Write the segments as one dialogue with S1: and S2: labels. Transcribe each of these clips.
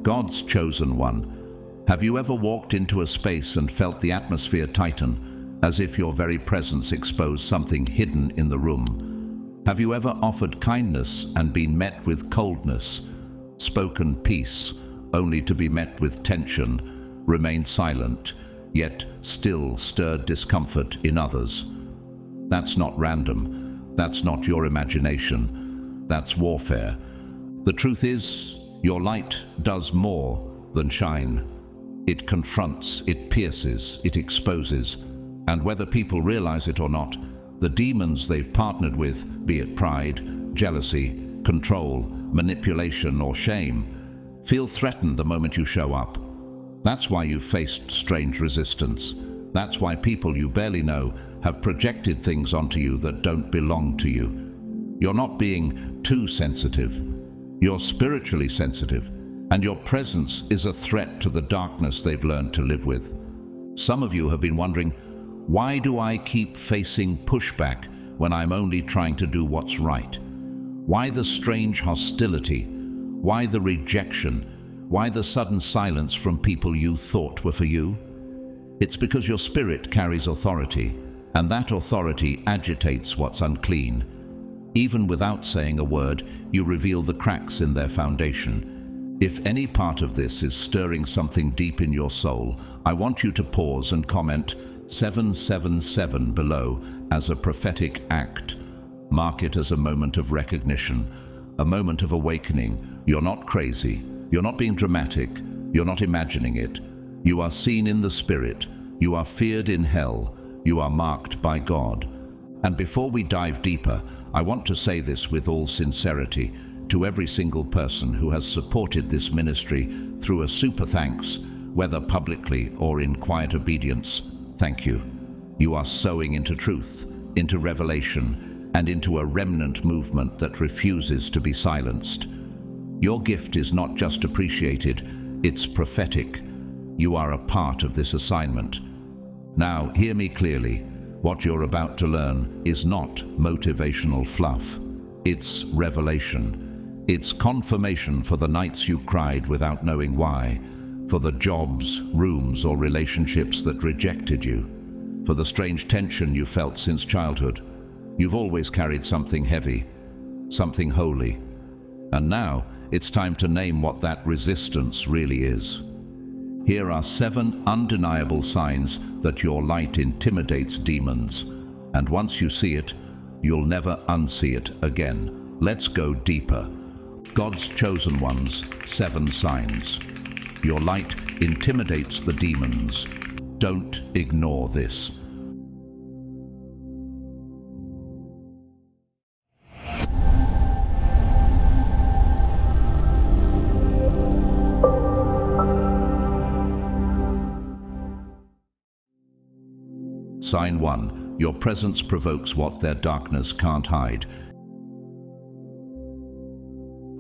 S1: God's chosen one. Have you ever walked into a space and felt the atmosphere tighten, as if your very presence exposed something hidden in the room? Have you ever offered kindness and been met with coldness, spoken peace, only to be met with tension, remained silent, yet still stirred discomfort in others? That's not random. That's not your imagination. That's warfare. The truth is, your light does more than shine. It confronts, it pierces, it exposes. And whether people realize it or not, the demons they've partnered with, be it pride, jealousy, control, manipulation, or shame, feel threatened the moment you show up. That's why you've faced strange resistance. That's why people you barely know have projected things onto you that don't belong to you. You're not being too sensitive. You're spiritually sensitive, and your presence is a threat to the darkness they've learned to live with. Some of you have been wondering, why do I keep facing pushback when I'm only trying to do what's right? Why the strange hostility? Why the rejection? Why the sudden silence from people you thought were for you? It's because your spirit carries authority, and that authority agitates what's unclean. Even without saying a word, you reveal the cracks in their foundation. If any part of this is stirring something deep in your soul, I want you to pause and comment 777 below as a prophetic act. Mark it as a moment of recognition, a moment of awakening. You're not crazy. You're not being dramatic. You're not imagining it. You are seen in the Spirit. You are feared in hell. You are marked by God. And before we dive deeper, I want to say this with all sincerity to every single person who has supported this ministry through a super thanks, whether publicly or in quiet obedience. Thank you. You are sowing into truth, into revelation, and into a remnant movement that refuses to be silenced. Your gift is not just appreciated, it's prophetic. You are a part of this assignment. Now, hear me clearly. What you're about to learn is not motivational fluff. It's revelation. It's confirmation for the nights you cried without knowing why, for the jobs, rooms, or relationships that rejected you, for the strange tension you felt since childhood. You've always carried something heavy, something holy. And now, it's time to name what that resistance really is. Here are 7 undeniable signs that your light intimidates demons. And once you see it, you'll never unsee it again. Let's go deeper. God's chosen ones, 7 signs. Your light intimidates the demons. Don't ignore this. Sign 1. Your presence provokes what their darkness can't hide.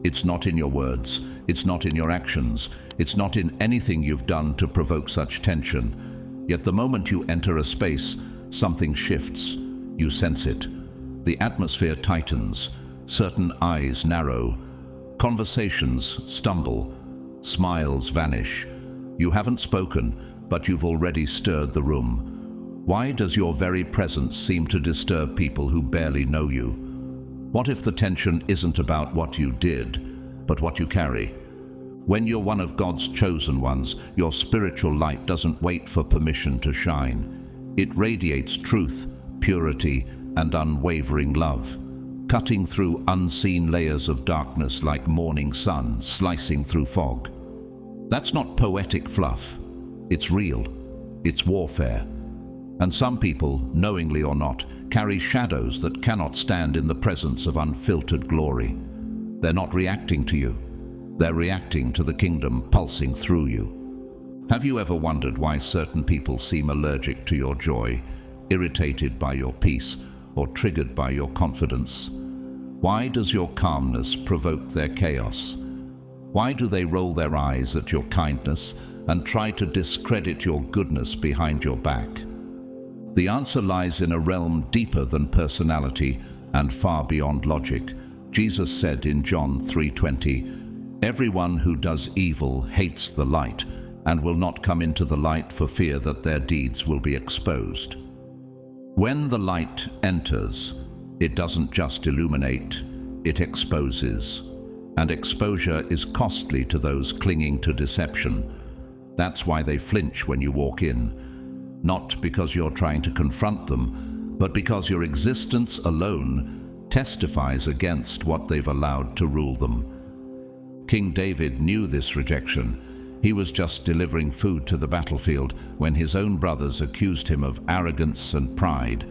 S1: It's not in your words, it's not in your actions, it's not in anything you've done to provoke such tension. Yet the moment you enter a space, something shifts. You sense it. The atmosphere tightens, certain eyes narrow, conversations stumble, smiles vanish. You haven't spoken, but you've already stirred the room. Why does your very presence seem to disturb people who barely know you? What if the tension isn't about what you did, but what you carry? When you're one of God's chosen ones, your spiritual light doesn't wait for permission to shine. It radiates truth, purity, and unwavering love, cutting through unseen layers of darkness like morning sun slicing through fog. That's not poetic fluff. It's real. It's warfare. And some people, knowingly or not, carry shadows that cannot stand in the presence of unfiltered glory. They're not reacting to you. They're reacting to the kingdom pulsing through you. Have you ever wondered why certain people seem allergic to your joy, irritated by your peace, or triggered by your confidence? Why does your calmness provoke their chaos? Why do they roll their eyes at your kindness and try to discredit your goodness behind your back? The answer lies in a realm deeper than personality and far beyond logic. Jesus said in John 3:20, Everyone who does evil hates the light and will not come into the light for fear that their deeds will be exposed. When the light enters, it doesn't just illuminate, it exposes. And exposure is costly to those clinging to deception. That's why they flinch when you walk in. Not because you're trying to confront them, but because your existence alone testifies against what they've allowed to rule them. King David knew this rejection. He was just delivering food to the battlefield when his own brothers accused him of arrogance and pride.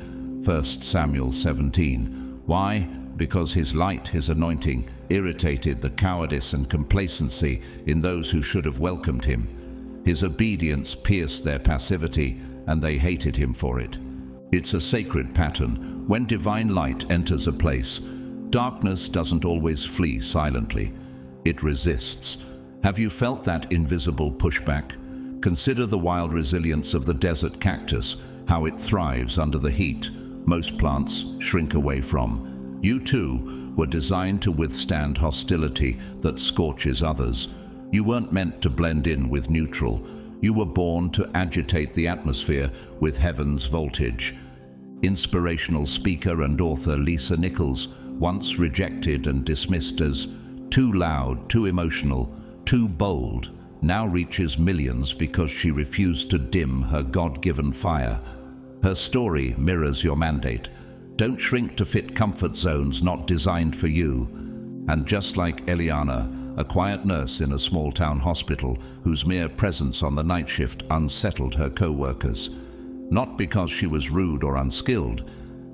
S1: 1 Samuel 17. Why? Because his light, his anointing, irritated the cowardice and complacency in those who should have welcomed him. His obedience pierced their passivity, and they hated him for it. It's a sacred pattern. When divine light enters a place, darkness doesn't always flee silently. It resists. Have you felt that invisible pushback? Consider the wild resilience of the desert cactus, how it thrives under the heat most plants shrink away from. You too were designed to withstand hostility that scorches others. You weren't meant to blend in with neutral. You were born to agitate the atmosphere with heaven's voltage. Inspirational speaker and author Lisa Nichols, once rejected and dismissed as too loud, too emotional, too bold, now reaches millions because she refused to dim her God-given fire. Her story mirrors your mandate. Don't shrink to fit comfort zones not designed for you. And just like Eliana, a quiet nurse in a small-town hospital whose mere presence on the night shift unsettled her co-workers, not because she was rude or unskilled,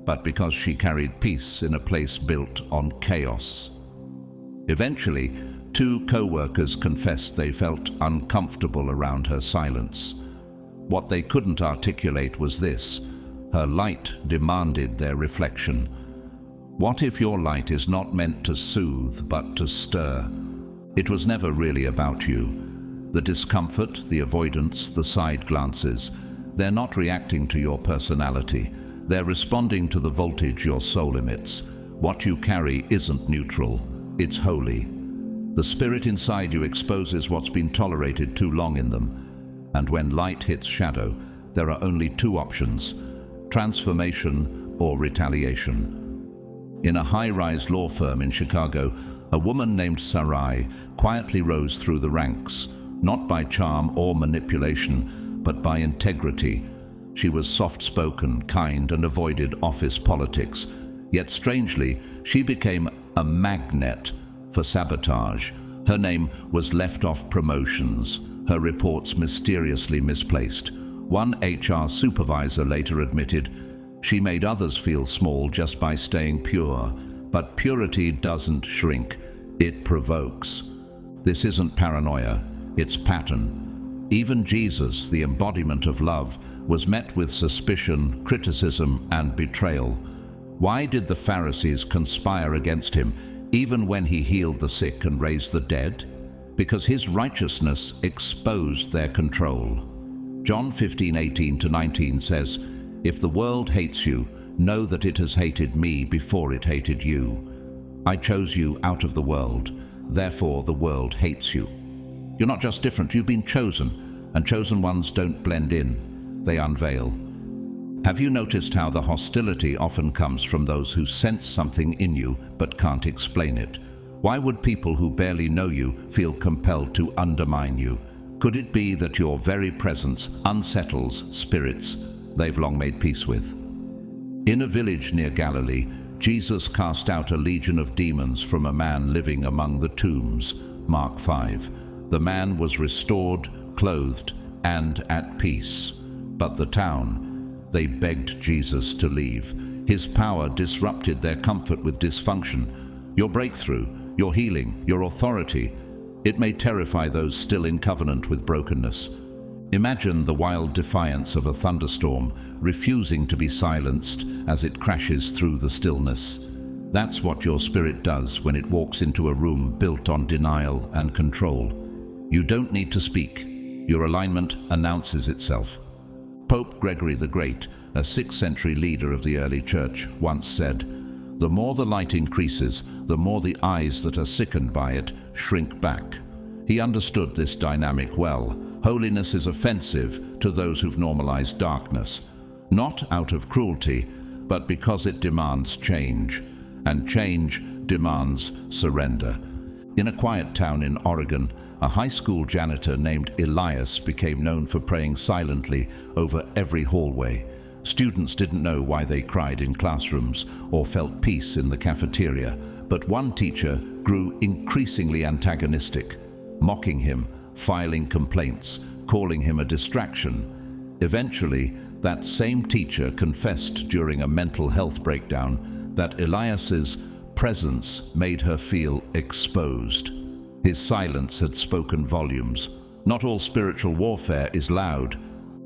S1: but because she carried peace in a place built on chaos. Eventually, 2 co-workers confessed they felt uncomfortable around her silence. What they couldn't articulate was this: her light demanded their reflection. What if your light is not meant to soothe, but to stir? It was never really about you. The discomfort, the avoidance, the side glances, they're not reacting to your personality. They're responding to the voltage your soul emits. What you carry isn't neutral, it's holy. The spirit inside you exposes what's been tolerated too long in them. And when light hits shadow, there are only 2 options: transformation or retaliation. In a high-rise law firm in Chicago, a woman named Sarai quietly rose through the ranks, not by charm or manipulation, but by integrity. She was soft-spoken, kind, and avoided office politics. Yet strangely, she became a magnet for sabotage. Her name was left off promotions, her reports mysteriously misplaced. One HR supervisor later admitted she made others feel small just by staying pure. But purity doesn't shrink, it provokes. This isn't paranoia, it's pattern. Even Jesus, the embodiment of love, was met with suspicion, criticism, and betrayal. Why did the Pharisees conspire against him, even when he healed the sick and raised the dead? Because his righteousness exposed their control. John 15:18-19 says, "If the world hates you, know that it has hated me before it hated you. I chose you out of the world, therefore the world hates you." You're not just different, you've been chosen, and chosen ones don't blend in, they unveil. Have you noticed how the hostility often comes from those who sense something in you but can't explain it? Why would people who barely know you feel compelled to undermine you? Could it be that your very presence unsettles spirits they've long made peace with? In a village near Galilee, Jesus cast out a legion of demons from a man living among the tombs. Mark 5. The man was restored, clothed, and at peace. But the town, they begged Jesus to leave. His power disrupted their comfort with dysfunction. Your breakthrough, your healing, your authority, it may terrify those still in covenant with brokenness. Imagine the wild defiance of a thunderstorm, refusing to be silenced as it crashes through the stillness. That's what your spirit does when it walks into a room built on denial and control. You don't need to speak. Your alignment announces itself. Pope Gregory the Great, a 6th century leader of the early church, once said, "The more the light increases, the more the eyes that are sickened by it shrink back. He understood this dynamic well. Holiness is offensive to those who've normalized darkness, not out of cruelty, but because it demands change, and change demands surrender. In a quiet town in Oregon, a high school janitor named Elias became known for praying silently over every hallway. Students didn't know why they cried in classrooms or felt peace in the cafeteria, but one teacher grew increasingly antagonistic, mocking him, filing complaints, calling him a distraction. Eventually, that same teacher confessed during a mental health breakdown that Elias's presence made her feel exposed. His silence had spoken volumes. Not all spiritual warfare is loud.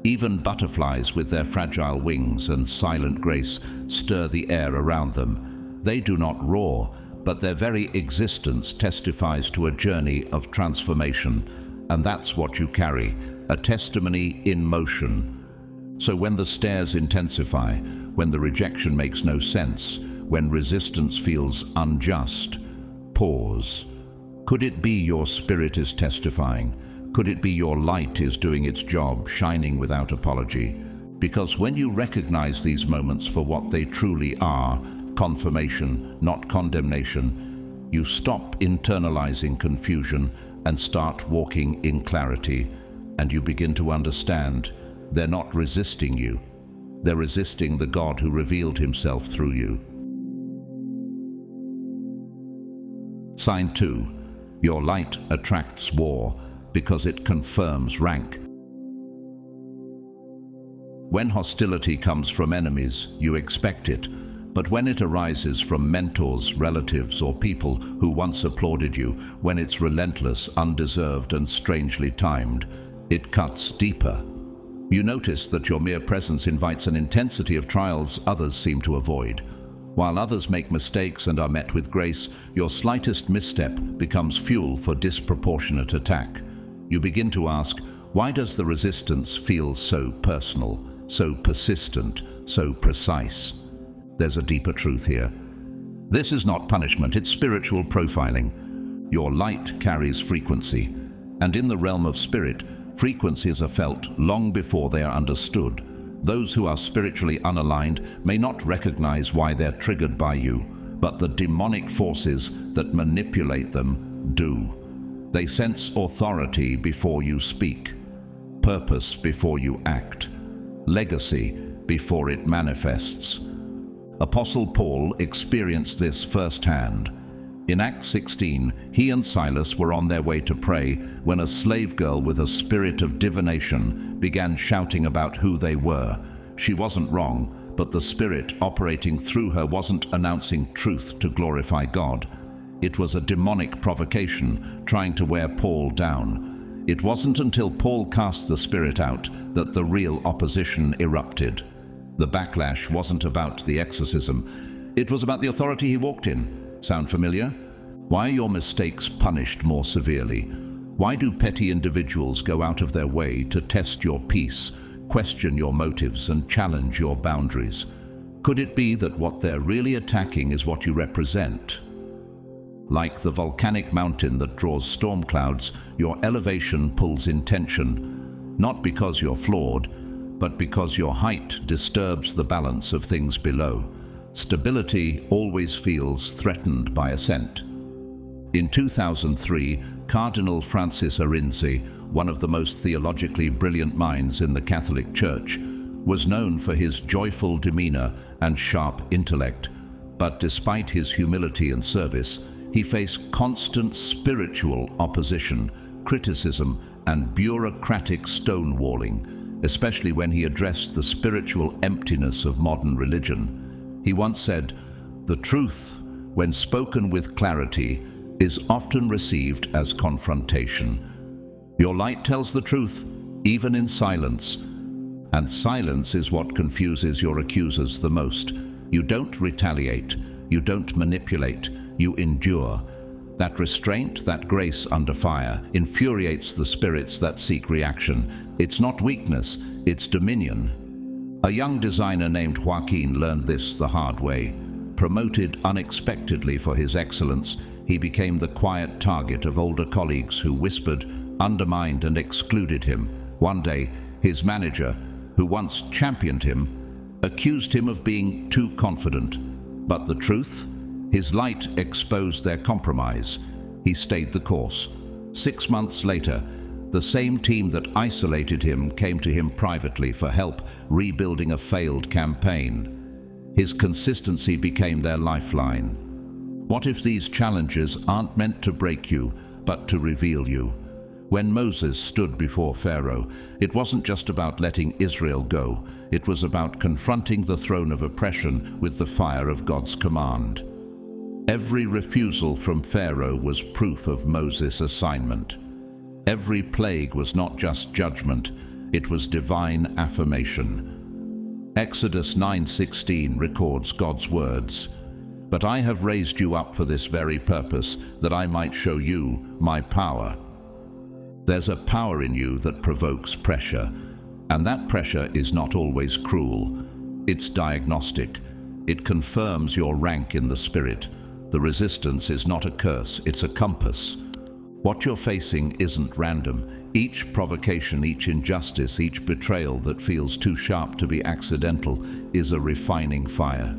S1: Even butterflies with their fragile wings and silent grace stir the air around them. They do not roar, but their very existence testifies to a journey of transformation. And that's what you carry, a testimony in motion. So when the stares intensify, when the rejection makes no sense, when resistance feels unjust, pause. Could it be your spirit is testifying? Could it be your light is doing its job, shining without apology? Because when you recognize these moments for what they truly are, confirmation, not condemnation, you stop internalizing confusion and start walking in clarity, and you begin to understand they're not resisting you. They're resisting the God who revealed himself through you. Sign 2. Your light attracts war because it confirms rank. When hostility comes from enemies, you expect it. But when it arises from mentors, relatives, or people who once applauded you, when it's relentless, undeserved, and strangely timed, it cuts deeper. You notice that your mere presence invites an intensity of trials others seem to avoid. While others make mistakes and are met with grace, your slightest misstep becomes fuel for disproportionate attack. You begin to ask, why does the resistance feel so personal, so persistent, so precise? There's a deeper truth here. This is not punishment, it's spiritual profiling. Your light carries frequency, and in the realm of spirit, frequencies are felt long before they are understood. Those who are spiritually unaligned may not recognize why they're triggered by you, but the demonic forces that manipulate them do. They sense authority before you speak, purpose before you act, legacy before it manifests. Apostle Paul experienced this firsthand. In Acts 16, he and Silas were on their way to pray when a slave girl with a spirit of divination began shouting about who they were. She wasn't wrong, but the spirit operating through her wasn't announcing truth to glorify God. It was a demonic provocation trying to wear Paul down. It wasn't until Paul cast the spirit out that the real opposition erupted. The backlash wasn't about the exorcism. It was about the authority he walked in. Sound familiar? Why are your mistakes punished more severely? Why do petty individuals go out of their way to test your peace, question your motives, and challenge your boundaries? Could it be that what they're really attacking is what you represent? Like the volcanic mountain that draws storm clouds, your elevation pulls in tension, not because you're flawed, but because your height disturbs the balance of things below. Stability always feels threatened by ascent. In 2003, Cardinal Francis Arinze, one of the most theologically brilliant minds in the Catholic Church, was known for his joyful demeanor and sharp intellect. But despite his humility and service, he faced constant spiritual opposition, criticism, and bureaucratic stonewalling, especially when he addressed the spiritual emptiness of modern religion. He once said, "The truth, when spoken with clarity, is often received as confrontation." Your light tells the truth, even in silence. And silence is what confuses your accusers the most. You don't retaliate, you don't manipulate, you endure. That restraint, that grace under fire, infuriates the spirits that seek reaction. It's not weakness, it's dominion. A young designer named Joaquin learned this the hard way. Promoted unexpectedly for his excellence, he became the quiet target of older colleagues who whispered, undermined, and excluded him. One day, his manager, who once championed him, accused him of being too confident. But the truth? His light exposed their compromise. He stayed the course. 6 months later, the same team that isolated him came to him privately for help rebuilding a failed campaign. His consistency became their lifeline. What if these challenges aren't meant to break you, but to reveal you? When Moses stood before Pharaoh, it wasn't just about letting Israel go. It was about confronting the throne of oppression with the fire of God's command. Every refusal from Pharaoh was proof of Moses' assignment. Every plague was not just judgment, it was divine affirmation. Exodus 9:16 records God's words, "But I have raised you up for this very purpose, that I might show you my power." There's a power in you that provokes pressure, and that pressure is not always cruel. It's diagnostic. It confirms your rank in the Spirit. The resistance is not a curse, it's a compass. What you're facing isn't random. Each provocation, each injustice, each betrayal that feels too sharp to be accidental is a refining fire.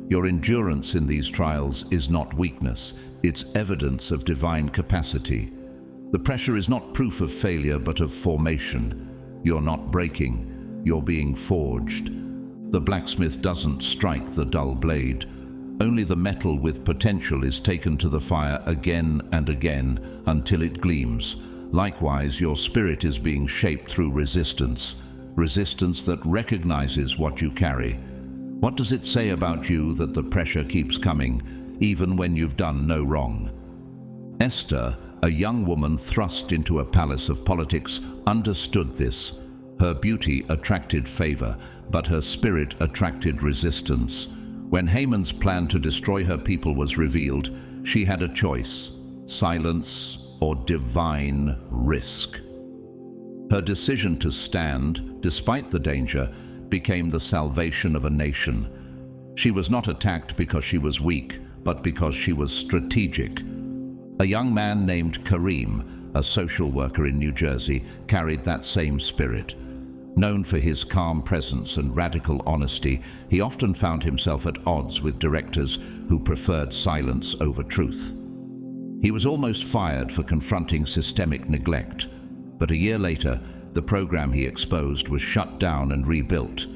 S1: Your endurance in these trials is not weakness, it's evidence of divine capacity. The pressure is not proof of failure, but of formation. You're not breaking, you're being forged. The blacksmith doesn't strike the dull blade. Only the metal with potential is taken to the fire again and again until it gleams. Likewise, your spirit is being shaped through resistance that recognizes what you carry. What does it say about you that the pressure keeps coming, even when you've done no wrong? Esther, a young woman thrust into a palace of politics, understood this. Her beauty attracted favor, but her spirit attracted resistance. When Haman's plan to destroy her people was revealed, she had a choice: silence or divine risk. Her decision to stand, despite the danger, became the salvation of a nation. She was not attacked because she was weak, but because she was strategic. A young man named Kareem, a social worker in New Jersey, carried that same spirit. Known for his calm presence and radical honesty, he often found himself at odds with directors who preferred silence over truth. He was almost fired for confronting systemic neglect, but a year later, the program he exposed was shut down and rebuilt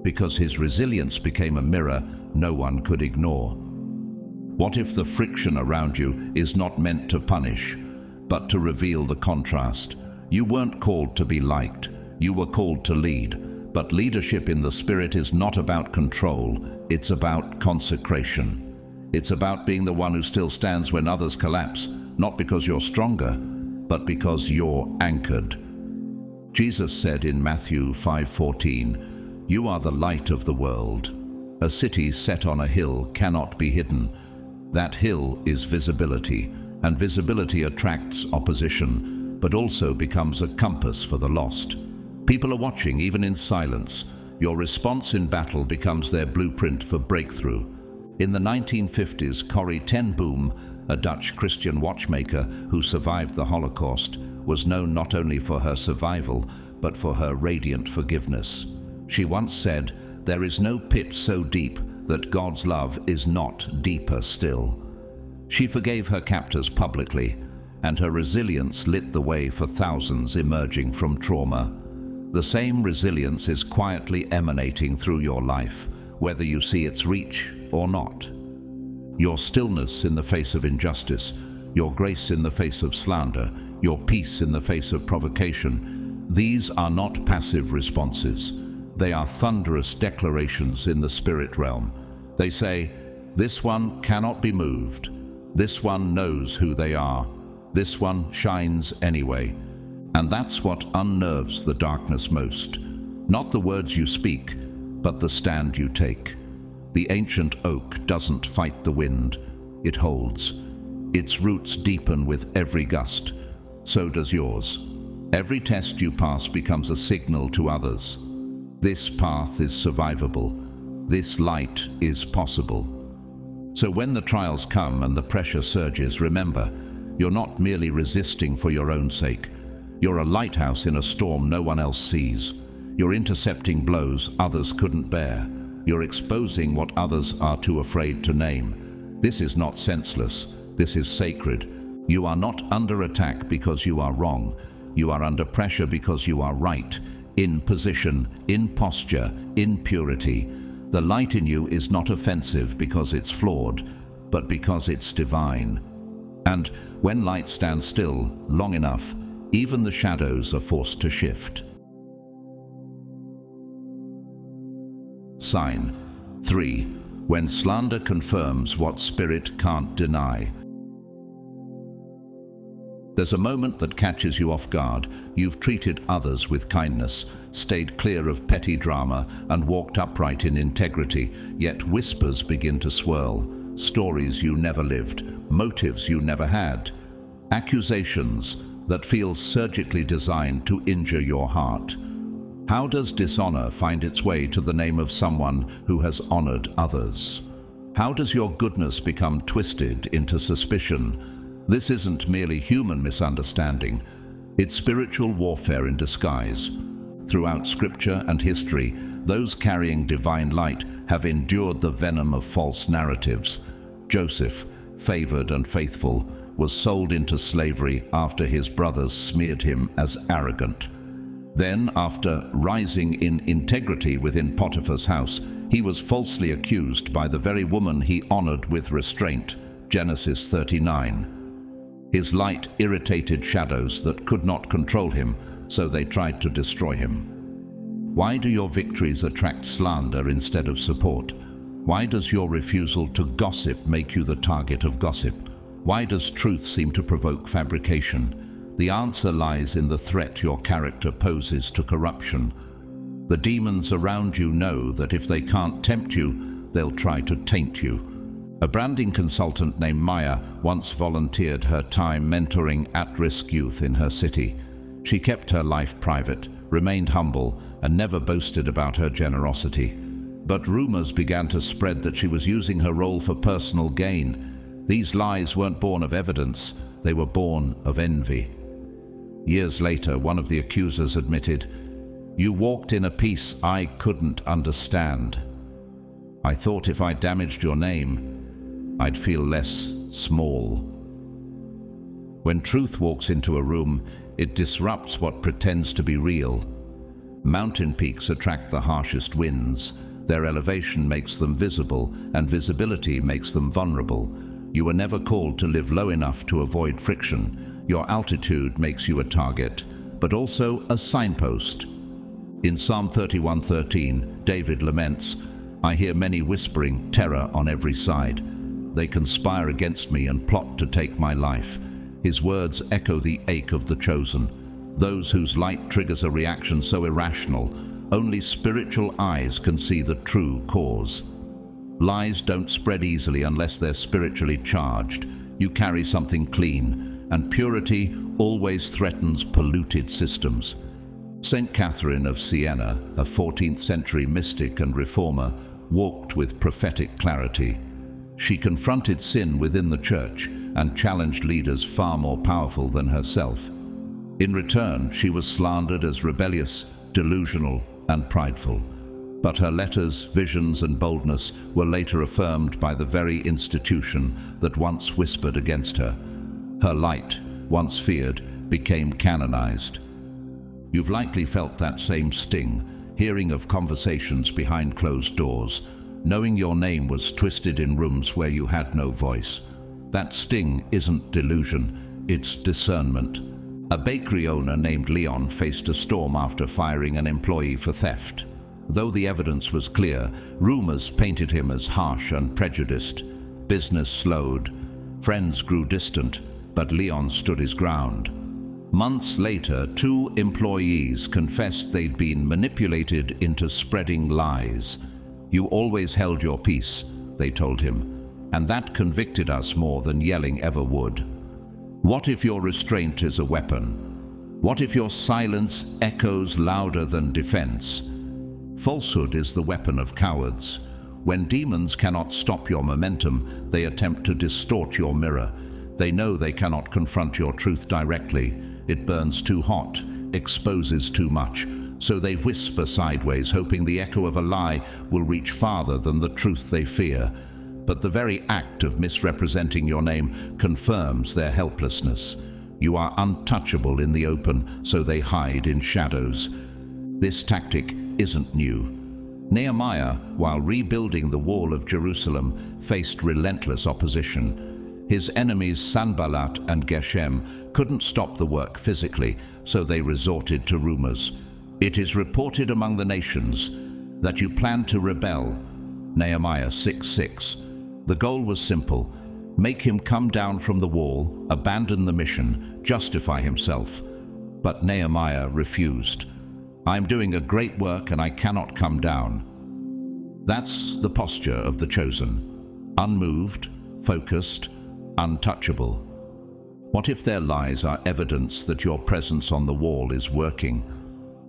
S1: because his resilience became a mirror no one could ignore. What if the friction around you is not meant to punish, but to reveal the contrast? You weren't called to be liked. You were called to lead, but leadership in the Spirit is not about control, it's about consecration. It's about being the one who still stands when others collapse, not because you're stronger, but because you're anchored. Jesus said in Matthew 5:14, "You are the light of the world. A city set on a hill cannot be hidden." That hill is visibility, and visibility attracts opposition, but also becomes a compass for the lost. People are watching, even in silence. Your response in battle becomes their blueprint for breakthrough. In the 1950s, Corrie ten Boom, a Dutch Christian watchmaker who survived the Holocaust, was known not only for her survival, but for her radiant forgiveness. She once said, "There is no pit so deep that God's love is not deeper still." She forgave her captors publicly, and her resilience lit the way for thousands emerging from trauma. The same resilience is quietly emanating through your life, whether you see its reach or not. Your stillness in the face of injustice, your grace in the face of slander, your peace in the face of provocation, these are not passive responses. They are thunderous declarations in the spirit realm. They say, "This one cannot be moved. This one knows who they are. This one shines anyway." And that's what unnerves the darkness most. Not the words you speak, but the stand you take. The ancient oak doesn't fight the wind. It holds. Its roots deepen with every gust. So does yours. Every test you pass becomes a signal to others. This path is survivable. This light is possible. So when the trials come and the pressure surges, remember, you're not merely resisting for your own sake. You're a lighthouse in a storm no one else sees. You're intercepting blows others couldn't bear. You're exposing what others are too afraid to name. This is not senseless. This is sacred. You are not under attack because you are wrong. You are under pressure because you are right, in position, in posture, in purity. The light in you is not offensive because it's flawed, but because it's divine. And when light stands still long enough, even the shadows are forced to shift. Sign 3. When slander confirms what spirit can't deny. There's a moment that catches you off guard. You've treated others with kindness, stayed clear of petty drama, and walked upright in integrity, yet whispers begin to swirl. Stories you never lived, motives you never had, accusations that feel surgically designed to injure your heart. How does dishonor find its way to the name of someone who has honored others? How does your goodness become twisted into suspicion? This isn't merely human misunderstanding, it's spiritual warfare in disguise. Throughout scripture and history, those carrying divine light have endured the venom of false narratives. Joseph, favored and faithful, was sold into slavery after his brothers smeared him as arrogant. Then, after rising in integrity within Potiphar's house, he was falsely accused by the very woman he honored with restraint. Genesis 39. His light irritated shadows that could not control him, so they tried to destroy him. Why do your victories attract slander instead of support? Why does your refusal to gossip make you the target of gossip? Why does truth seem to provoke fabrication? The answer lies in the threat your character poses to corruption. The demons around you know that if they can't tempt you, they'll try to taint you. A branding consultant named Maya once volunteered her time mentoring at-risk youth in her city. She kept her life private, remained humble, and never boasted about her generosity. But rumors began to spread that she was using her role for personal gain. These lies weren't born of evidence, they were born of envy. Years later, one of the accusers admitted, "You walked in a peace I couldn't understand. I thought if I damaged your name, I'd feel less small." When truth walks into a room, it disrupts what pretends to be real. Mountain peaks attract the harshest winds. Their elevation makes them visible, and visibility makes them vulnerable. You were never called to live low enough to avoid friction. Your altitude makes you a target, but also a signpost. In Psalm 31:13, David laments, "I hear many whispering terror on every side. They conspire against me and plot to take my life." His words echo the ache of the chosen, those whose light triggers a reaction so irrational, only spiritual eyes can see the true cause. Lies don't spread easily unless they're spiritually charged. You carry something clean, and purity always threatens polluted systems. Saint Catherine of Siena, a 14th century mystic and reformer, walked with prophetic clarity. She confronted sin within the church and challenged leaders far more powerful than herself. In return, she was slandered as rebellious, delusional, and prideful. But her letters, visions, and boldness were later affirmed by the very institution that once whispered against her. Her light, once feared, became canonized. You've likely felt that same sting, hearing of conversations behind closed doors, knowing your name was twisted in rooms where you had no voice. That sting isn't delusion, it's discernment. A bakery owner named Leon faced a storm after firing an employee for theft. Though the evidence was clear, rumors painted him as harsh and prejudiced. Business slowed. Friends grew distant, but Leon stood his ground. Months later, 2 employees confessed they'd been manipulated into spreading lies. "You always held your peace," they told him, "and that convicted us more than yelling ever would." What if your restraint is a weapon? What if your silence echoes louder than defense? Falsehood is the weapon of cowards. When demons cannot stop your momentum, they attempt to distort your mirror. They know they cannot confront your truth directly. It burns too hot, exposes too much, so they whisper sideways, hoping the echo of a lie will reach farther than the truth they fear. But the very act of misrepresenting your name confirms their helplessness. You are untouchable in the open, so they hide in shadows. This tactic isn't new. Nehemiah, while rebuilding the wall of Jerusalem, faced relentless opposition. His enemies Sanballat and Geshem couldn't stop the work physically, so they resorted to rumors. It is reported among the nations that you plan to rebel. Nehemiah 6:6. The goal was simple: make him come down from the wall, abandon the mission, justify himself. But Nehemiah refused. I'm doing a great work and I cannot come down. That's the posture of the chosen. Unmoved, focused, untouchable. What if their lies are evidence that your presence on the wall is working?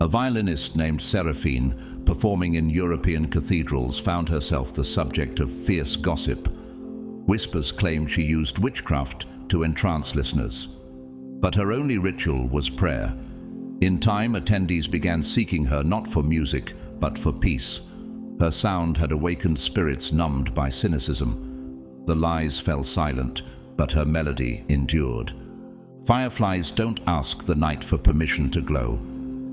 S1: A violinist named Seraphine, performing in European cathedrals, found herself the subject of fierce gossip. Whispers claimed she used witchcraft to entrance listeners. But her only ritual was prayer. In time, attendees began seeking her not for music, but for peace. Her sound had awakened spirits numbed by cynicism. The lies fell silent, but her melody endured. Fireflies don't ask the night for permission to glow.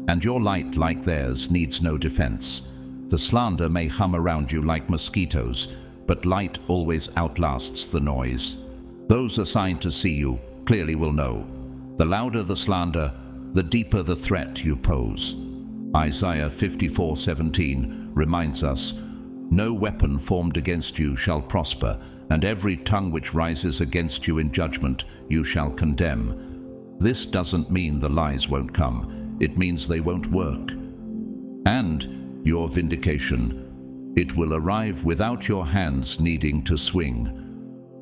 S1: And your light, like theirs, needs no defense. The slander may hum around you like mosquitoes, but light always outlasts the noise. Those assigned to see you clearly will know. The louder the slander, the deeper the threat you pose. Isaiah 54:17 reminds us, "No weapon formed against you shall prosper, and every tongue which rises against you in judgment you shall condemn." This doesn't mean the lies won't come. It means they won't work. And your vindication, it will arrive without your hands needing to swing.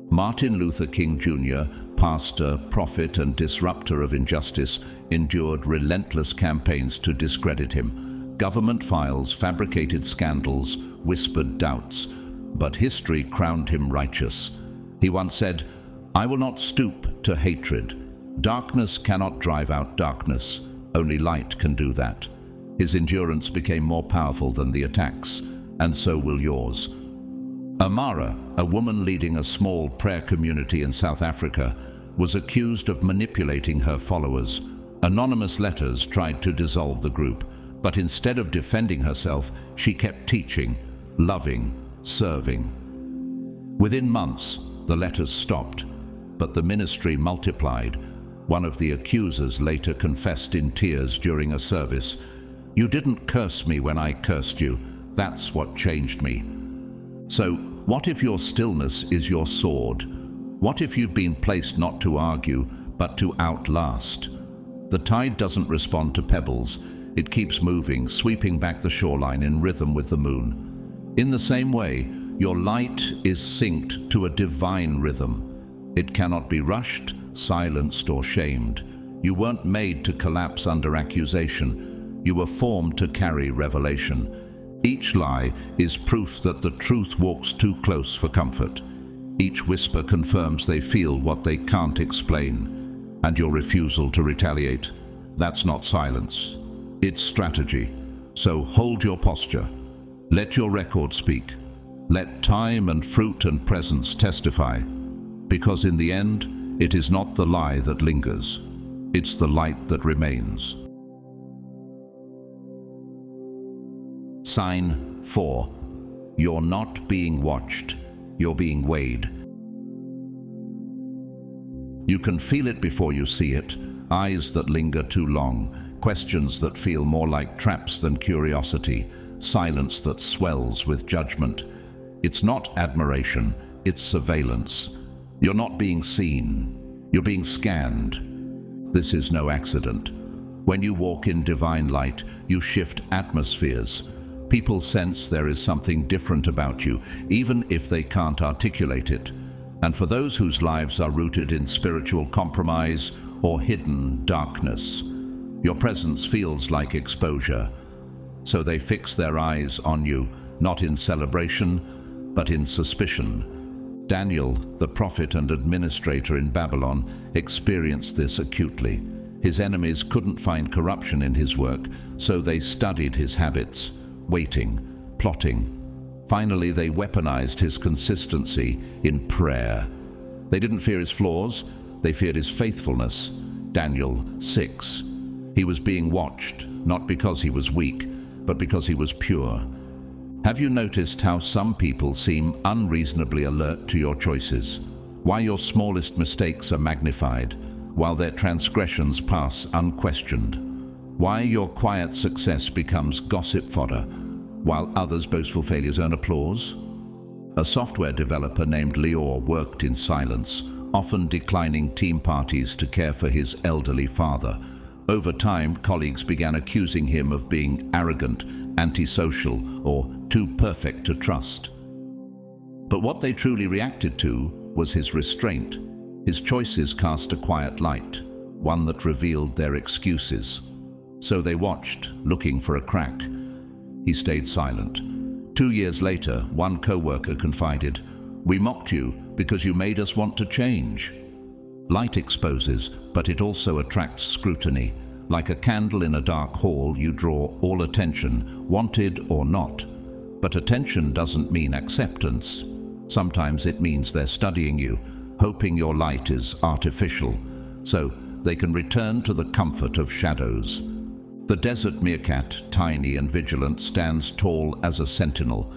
S1: Martin Luther King Jr., pastor, prophet, and disruptor of injustice, endured relentless campaigns to discredit him. Government files, fabricated scandals, whispered doubts. But history crowned him righteous. He once said, "I will not stoop to hatred. Darkness cannot drive out darkness. Only light can do that." His endurance became more powerful than the attacks, and so will yours. Amara, a woman leading a small prayer community in South Africa, was accused of manipulating her followers. Anonymous letters tried to dissolve the group, but instead of defending herself, she kept teaching, loving, serving. Within months, the letters stopped, but the ministry multiplied. One of the accusers later confessed in tears during a service, "You didn't curse me when I cursed you. That's what changed me." So, what if your stillness is your sword? What if you've been placed not to argue, but to outlast? The tide doesn't respond to pebbles. It keeps moving, sweeping back the shoreline in rhythm with the moon. In the same way, your light is synced to a divine rhythm. It cannot be rushed, silenced, or shamed. You weren't made to collapse under accusation. You were formed to carry revelation. Each lie is proof that the truth walks too close for comfort. Each whisper confirms they feel what they can't explain. And your refusal to retaliate, that's not silence. It's strategy. So hold your posture. Let your record speak. Let time and fruit and presence testify. Because in the end, it is not the lie that lingers. It's the light that remains. Sign 4. You're not being watched. You're being weighed. You can feel it before you see it. Eyes that linger too long. Questions that feel more like traps than curiosity. Silence that swells with judgment. It's not admiration. It's surveillance. You're not being seen. You're being scanned. This is no accident. When you walk in divine light, you shift atmospheres. People sense there is something different about you, even if they can't articulate it. And for those whose lives are rooted in spiritual compromise or hidden darkness, your presence feels like exposure. So they fix their eyes on you, not in celebration, but in suspicion. Daniel, the prophet and administrator in Babylon, experienced this acutely. His enemies couldn't find corruption in his work, so they studied his habits, waiting, plotting. Finally, they weaponized his consistency in prayer. They didn't fear his flaws, they feared his faithfulness. Daniel 6. He was being watched, not because he was weak, but because he was pure. Have you noticed how some people seem unreasonably alert to your choices? Why your smallest mistakes are magnified, while their transgressions pass unquestioned? Why your quiet success becomes gossip fodder, while others' boastful failures earn applause? A software developer named Lior worked in silence, often declining team parties to care for his elderly father. Over time, colleagues began accusing him of being arrogant, antisocial, or too perfect to trust. But what they truly reacted to was his restraint. His choices cast a quiet light, one that revealed their excuses. So they watched, looking for a crack. He stayed silent. 2 years later, one co-worker confided, "We mocked you because you made us want to change." Light exposes, but it also attracts scrutiny. Like a candle in a dark hall, you draw all attention, wanted or not. But attention doesn't mean acceptance. Sometimes it means they're studying you, hoping your light is artificial, so they can return to the comfort of shadows. The desert meerkat, tiny and vigilant, stands tall as a sentinel.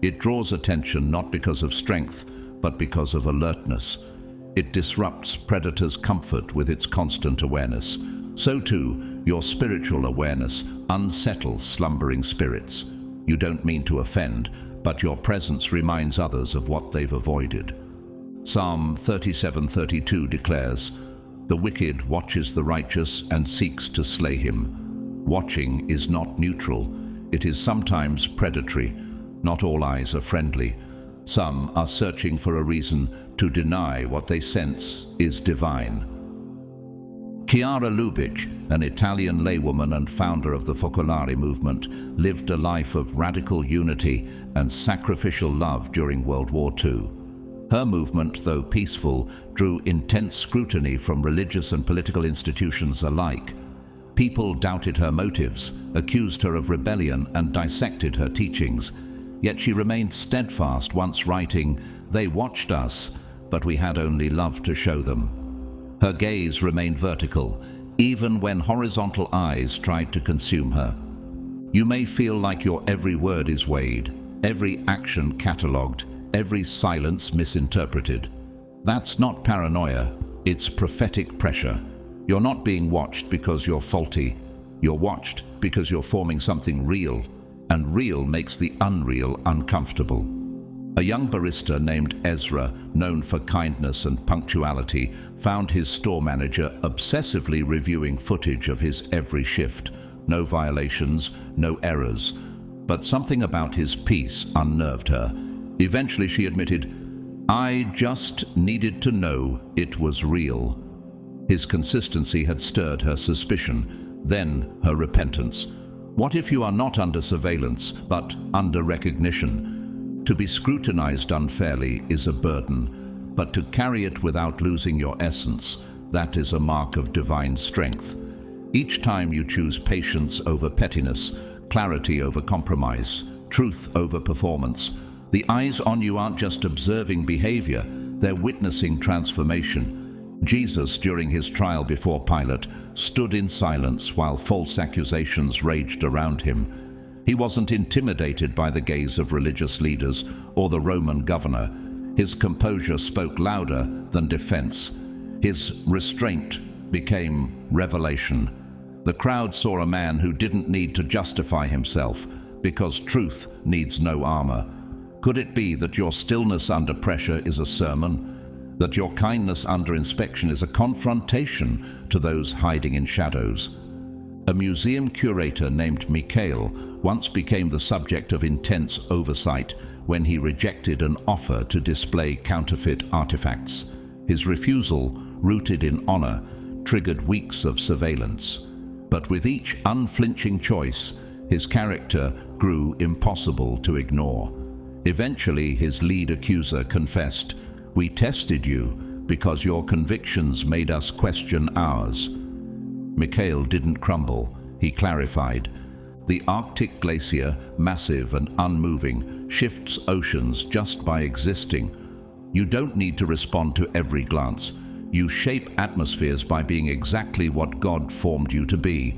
S1: It draws attention not because of strength, but because of alertness. It disrupts predators' comfort with its constant awareness. So too, your spiritual awareness unsettles slumbering spirits. You don't mean to offend, but your presence reminds others of what they've avoided. Psalm 37:32 declares, "The wicked watches the righteous and seeks to slay him." Watching is not neutral. It is sometimes predatory. Not all eyes are friendly. Some are searching for a reason to deny what they sense is divine. Chiara Lubich, an Italian laywoman and founder of the Focolare movement, lived a life of radical unity and sacrificial love during World War II. Her movement, though peaceful, drew intense scrutiny from religious and political institutions alike. People doubted her motives, accused her of rebellion, and dissected her teachings. Yet she remained steadfast, once writing, "They watched us, but we had only love to show them." Her gaze remained vertical, even when horizontal eyes tried to consume her. You may feel like your every word is weighed, every action catalogued, every silence misinterpreted. That's not paranoia, it's prophetic pressure. You're not being watched because you're faulty. You're watched because you're forming something real, and real makes the unreal uncomfortable. A young barista named Ezra, known for kindness and punctuality, found his store manager obsessively reviewing footage of his every shift. No violations, no errors. But something about his peace unnerved her. Eventually she admitted, "I just needed to know it was real." His consistency had stirred her suspicion, then her repentance. What if you are not under surveillance, but under recognition? To be scrutinized unfairly is a burden, but to carry it without losing your essence, that is a mark of divine strength. Each time you choose patience over pettiness, clarity over compromise, truth over performance, the eyes on you aren't just observing behavior, they're witnessing transformation. Jesus, during his trial before Pilate, stood in silence while false accusations raged around him. He wasn't intimidated by the gaze of religious leaders or the Roman governor. His composure spoke louder than defense. His restraint became revelation. The crowd saw a man who didn't need to justify himself, because truth needs no armor. Could it be that your stillness under pressure is a sermon? That your kindness under inspection is a confrontation to those hiding in shadows? A museum curator named Mikhail once became the subject of intense oversight when he rejected an offer to display counterfeit artifacts. His refusal, rooted in honor, triggered weeks of surveillance. But with each unflinching choice, his character grew impossible to ignore. Eventually, his lead accuser confessed, "We tested you because your convictions made us question ours." Mikhail didn't crumble. He clarified, "The Arctic glacier, massive and unmoving, shifts oceans just by existing. You don't need to respond to every glance. You shape atmospheres by being exactly what God formed you to be."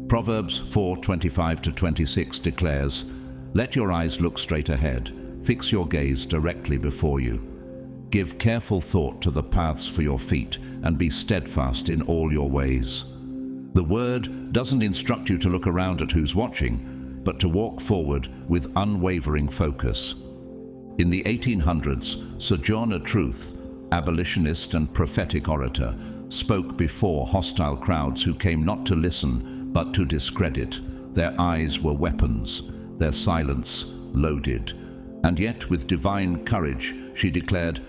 S1: Proverbs 4:25-26 declares, "Let your eyes look straight ahead. Fix your gaze directly before you. Give careful thought to the paths for your feet, and be steadfast in all your ways." The word doesn't instruct you to look around at who's watching, but to walk forward with unwavering focus. In the 1800s, Sojourner Truth, abolitionist and prophetic orator, spoke before hostile crowds who came not to listen, but to discredit. Their eyes were weapons, their silence loaded. And yet, with divine courage, she declared,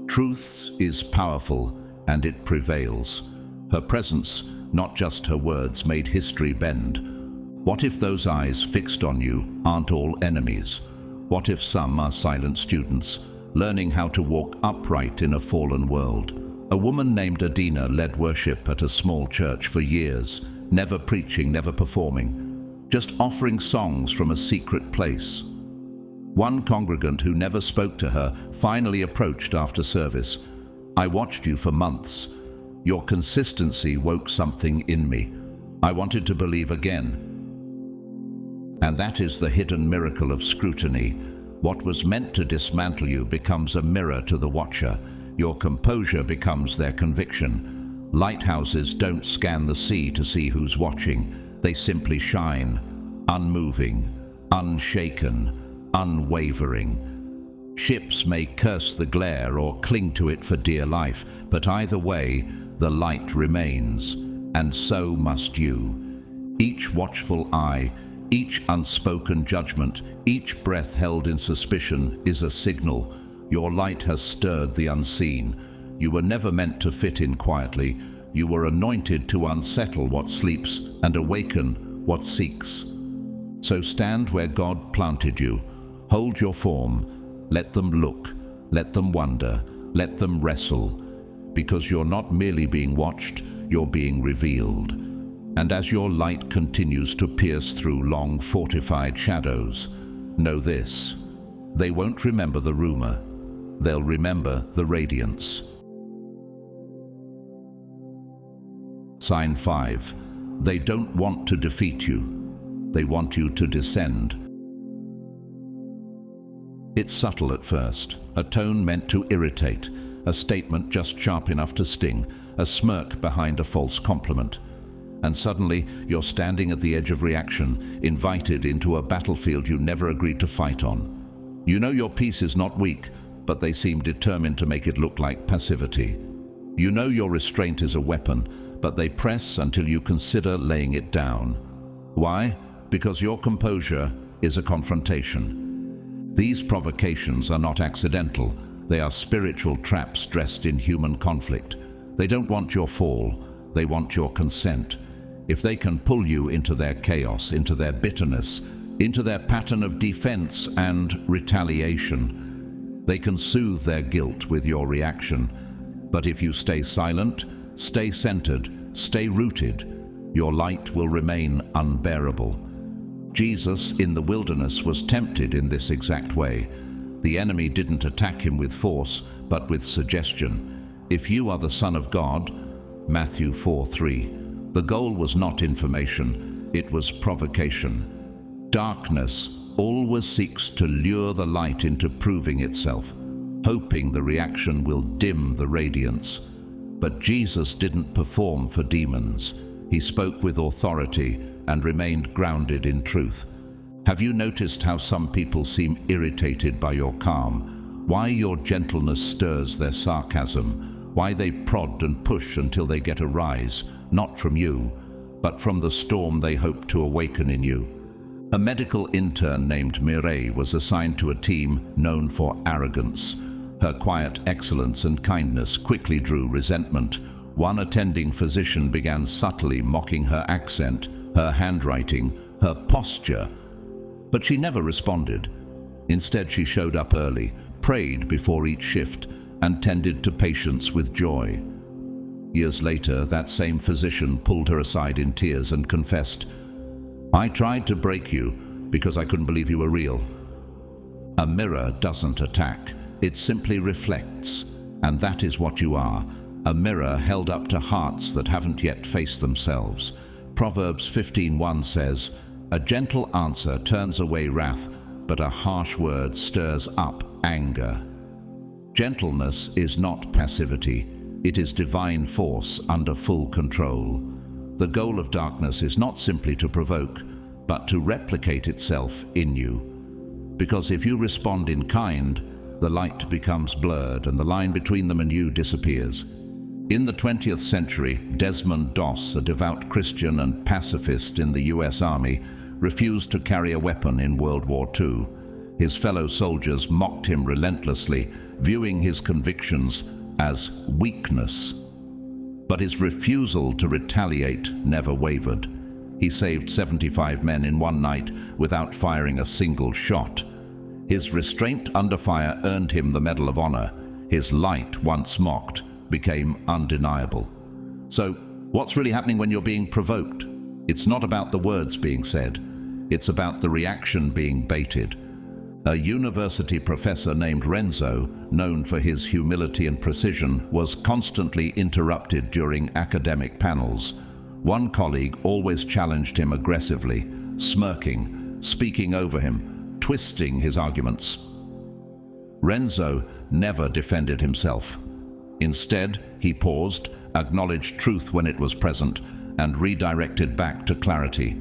S1: "Truth is powerful, and it prevails." Her presence, not just her words, made history bend. What if those eyes fixed on you aren't all enemies? What if some are silent students, learning how to walk upright in a fallen world? A woman named Adina led worship at a small church for years, never preaching, never performing, just offering songs from a secret place. One congregant who never spoke to her finally approached after service. "I watched you for months. Your consistency woke something in me. I wanted to believe again." And that is the hidden miracle of scrutiny. What was meant to dismantle you becomes a mirror to the watcher. Your composure becomes their conviction. Lighthouses don't scan the sea to see who's watching. They simply shine, unmoving, unshaken, unwavering. Ships may curse the glare or cling to it for dear life, but either way, the light remains, and so must you. Each watchful eye, each unspoken judgment, each breath held in suspicion is a signal. Your light has stirred the unseen. You were never meant to fit in quietly. You were anointed to unsettle what sleeps and awaken what seeks. So stand where God planted you. Hold your form. Let them look. Let them wonder. Let them wrestle. Because you're not merely being watched, you're being revealed. And as your light continues to pierce through long fortified shadows, know this: they won't remember the rumor. They'll remember the radiance. Sign 5. They don't want to defeat you. They want you to descend. It's subtle at first, a tone meant to irritate, a statement just sharp enough to sting, a smirk behind a false compliment. And suddenly, you're standing at the edge of reaction, invited into a battlefield you never agreed to fight on. You know your piece is not weak, but they seem determined to make it look like passivity. You know your restraint is a weapon, but they press until you consider laying it down. Why? Because your composure is a confrontation. These provocations are not accidental. They are spiritual traps dressed in human conflict. They don't want your fall. They want your consent. If they can pull you into their chaos, into their bitterness, into their pattern of defense and retaliation, they can soothe their guilt with your reaction. But if you stay silent, stay centered, stay rooted, your light will remain unbearable. Jesus in the wilderness was tempted in this exact way. The enemy didn't attack him with force, but with suggestion. If you are the Son of God, Matthew 4:3. The goal was not information, it was provocation. Darkness always seeks to lure the light into proving itself, hoping the reaction will dim the radiance. But Jesus didn't perform for demons. He spoke with authority and remained grounded in truth. Have you noticed how some people seem irritated by your calm? Why your gentleness stirs their sarcasm? Why they prod and push until they get a rise, not from you, but from the storm they hope to awaken in you? A medical intern named Mireille was assigned to a team known for arrogance. Her quiet excellence and kindness quickly drew resentment. One attending physician began subtly mocking her accent, her handwriting, her posture. But she never responded. Instead, she showed up early, prayed before each shift, and tended to patients with joy. Years later, that same physician pulled her aside in tears and confessed, "I tried to break you because I couldn't believe you were real." A mirror doesn't attack, it simply reflects, and that is what you are, a mirror held up to hearts that haven't yet faced themselves. Proverbs 15:1 says, "A gentle answer turns away wrath, but a harsh word stirs up anger." Gentleness is not passivity, it is divine force under full control. The goal of darkness is not simply to provoke, but to replicate itself in you. Because if you respond in kind, the light becomes blurred and the line between them and you disappears. In the 20th century, Desmond Doss, a devout Christian and pacifist in the US Army, refused to carry a weapon in World War II. His fellow soldiers mocked him relentlessly, viewing his convictions as weakness. But his refusal to retaliate never wavered. He saved 75 men in one night without firing a single shot. His restraint under fire earned him the Medal of Honor. His light, once mocked, became undeniable. So, what's really happening when you're being provoked? It's not about the words being said. It's about the reaction being baited. A university professor named Renzo, known for his humility and precision, was constantly interrupted during academic panels. One colleague always challenged him aggressively, smirking, speaking over him, twisting his arguments. Renzo never defended himself. Instead, he paused, acknowledged truth when it was present, and redirected back to clarity.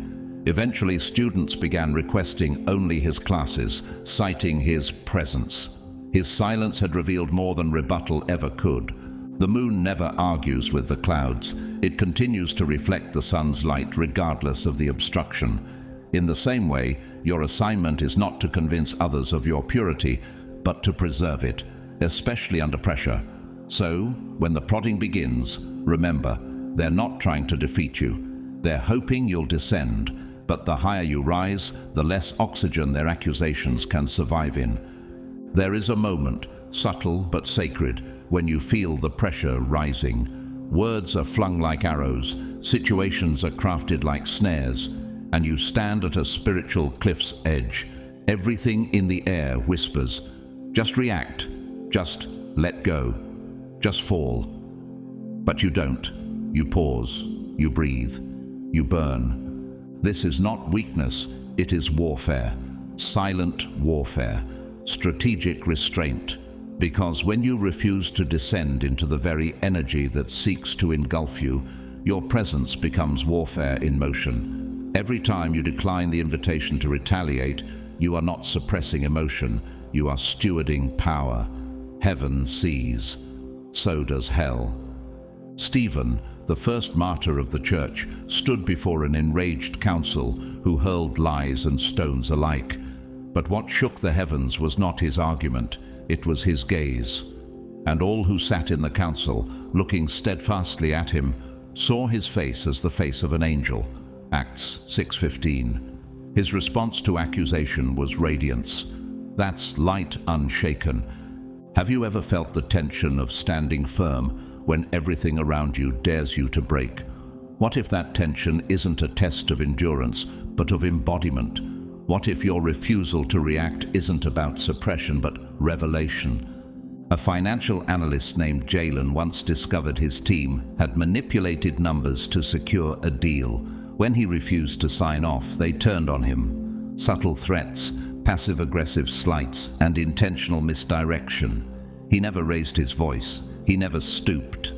S1: Eventually, students began requesting only his classes, citing his presence. His silence had revealed more than rebuttal ever could. The moon never argues with the clouds. It continues to reflect the sun's light regardless of the obstruction. In the same way, your assignment is not to convince others of your purity, but to preserve it, especially under pressure. So, when the prodding begins, remember, they're not trying to defeat you. They're hoping you'll descend, but the higher you rise, the less oxygen their accusations can survive in. There is a moment, subtle but sacred, when you feel the pressure rising. Words are flung like arrows, situations are crafted like snares, and you stand at a spiritual cliff's edge. Everything in the air whispers, just react, just let go, just fall. But you don't. You pause, you breathe, you burn. This is not weakness, it is warfare, silent warfare, strategic restraint. Because when you refuse to descend into the very energy that seeks to engulf you, your presence becomes warfare in motion. Every time you decline the invitation to retaliate, you are not suppressing emotion, you are stewarding power. Heaven sees, so does hell. Stephen, the first martyr of the church, stood before an enraged council who hurled lies and stones alike. But what shook the heavens was not his argument, it was his gaze. And all who sat in the council, looking steadfastly at him, saw his face as the face of an angel. Acts 6:15. His response to accusation was radiance. That's light unshaken. Have you ever felt the tension of standing firm when everything around you dares you to break? What if that tension isn't a test of endurance, but of embodiment? What if your refusal to react isn't about suppression, but revelation? A financial analyst named Jalen once discovered his team had manipulated numbers to secure a deal. When he refused to sign off, they turned on him. Subtle threats, passive-aggressive slights, and intentional misdirection. He never raised his voice. He never stooped.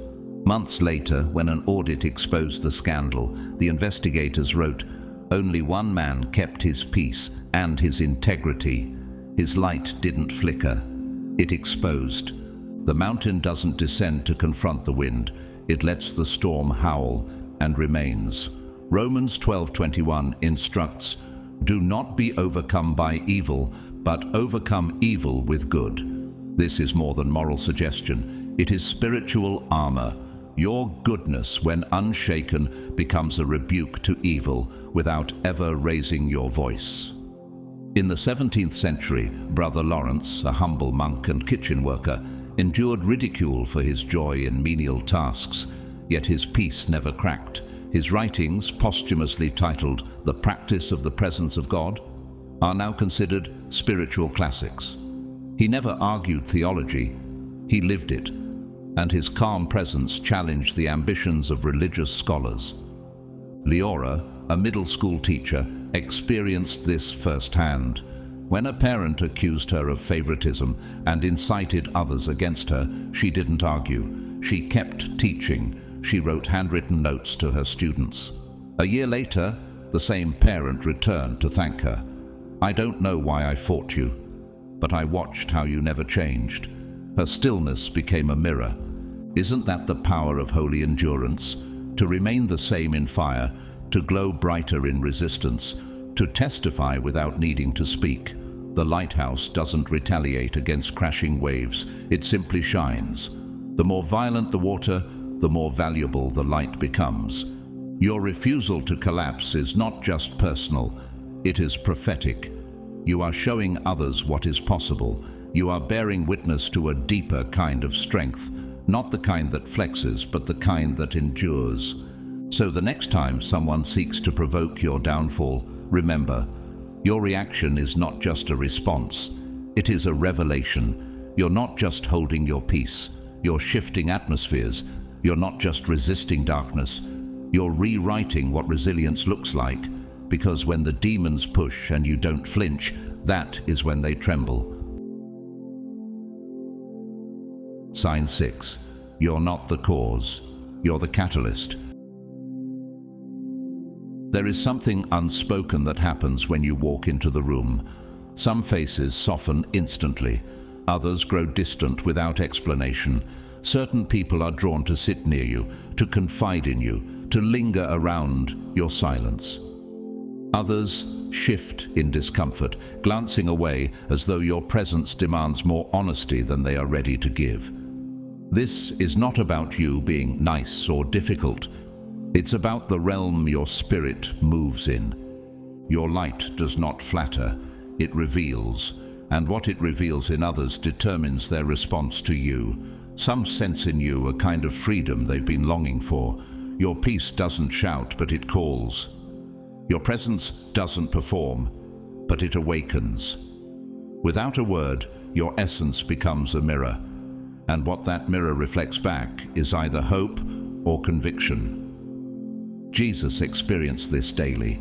S1: Months later, when an audit exposed the scandal, the investigators wrote, "Only one man kept his peace and his integrity. His light didn't flicker. It exposed. The mountain doesn't descend to confront the wind. It lets the storm howl and remains." Romans 12:21 instructs, "Do not be overcome by evil, but overcome evil with good." This is more than moral suggestion. It is spiritual armor. Your goodness, when unshaken, becomes a rebuke to evil without ever raising your voice. In the 17th century, Brother Lawrence, a humble monk and kitchen worker, endured ridicule for his joy in menial tasks, yet his peace never cracked. His writings, posthumously titled The Practice of the Presence of God, are now considered spiritual classics. He never argued theology, he lived it, and his calm presence challenged the ambitions of religious scholars. Leora, a middle school teacher, experienced this firsthand. When a parent accused her of favoritism and incited others against her, she didn't argue. She kept teaching. She wrote handwritten notes to her students. A year later, the same parent returned to thank her. "I don't know why I fought you, but I watched how you never changed." Her stillness became a mirror. Isn't that the power of holy endurance? To remain the same in fire, to glow brighter in resistance, to testify without needing to speak. The lighthouse doesn't retaliate against crashing waves, it simply shines. The more violent the water, the more valuable the light becomes. Your refusal to collapse is not just personal, it is prophetic. You are showing others what is possible. You are bearing witness to a deeper kind of strength, not the kind that flexes, but the kind that endures. So the next time someone seeks to provoke your downfall, remember, your reaction is not just a response, it is a revelation. You're not just holding your peace, you're shifting atmospheres. You're not just resisting darkness, you're rewriting what resilience looks like, because when the demons push and you don't flinch, that is when they tremble. Sign 6. You're not the cause, you're the catalyst. There is something unspoken that happens when you walk into the room. Some faces soften instantly, others grow distant without explanation. Certain people are drawn to sit near you, to confide in you, to linger around your silence. Others shift in discomfort, glancing away as though your presence demands more honesty than they are ready to give. This is not about you being nice or difficult. It's about the realm your spirit moves in. Your light does not flatter, it reveals, and what it reveals in others determines their response to you. Some sense in you a kind of freedom they've been longing for. Your peace doesn't shout, but it calls. Your presence doesn't perform, but it awakens. Without a word, your essence becomes a mirror, and what that mirror reflects back is either hope or conviction. Jesus experienced this daily.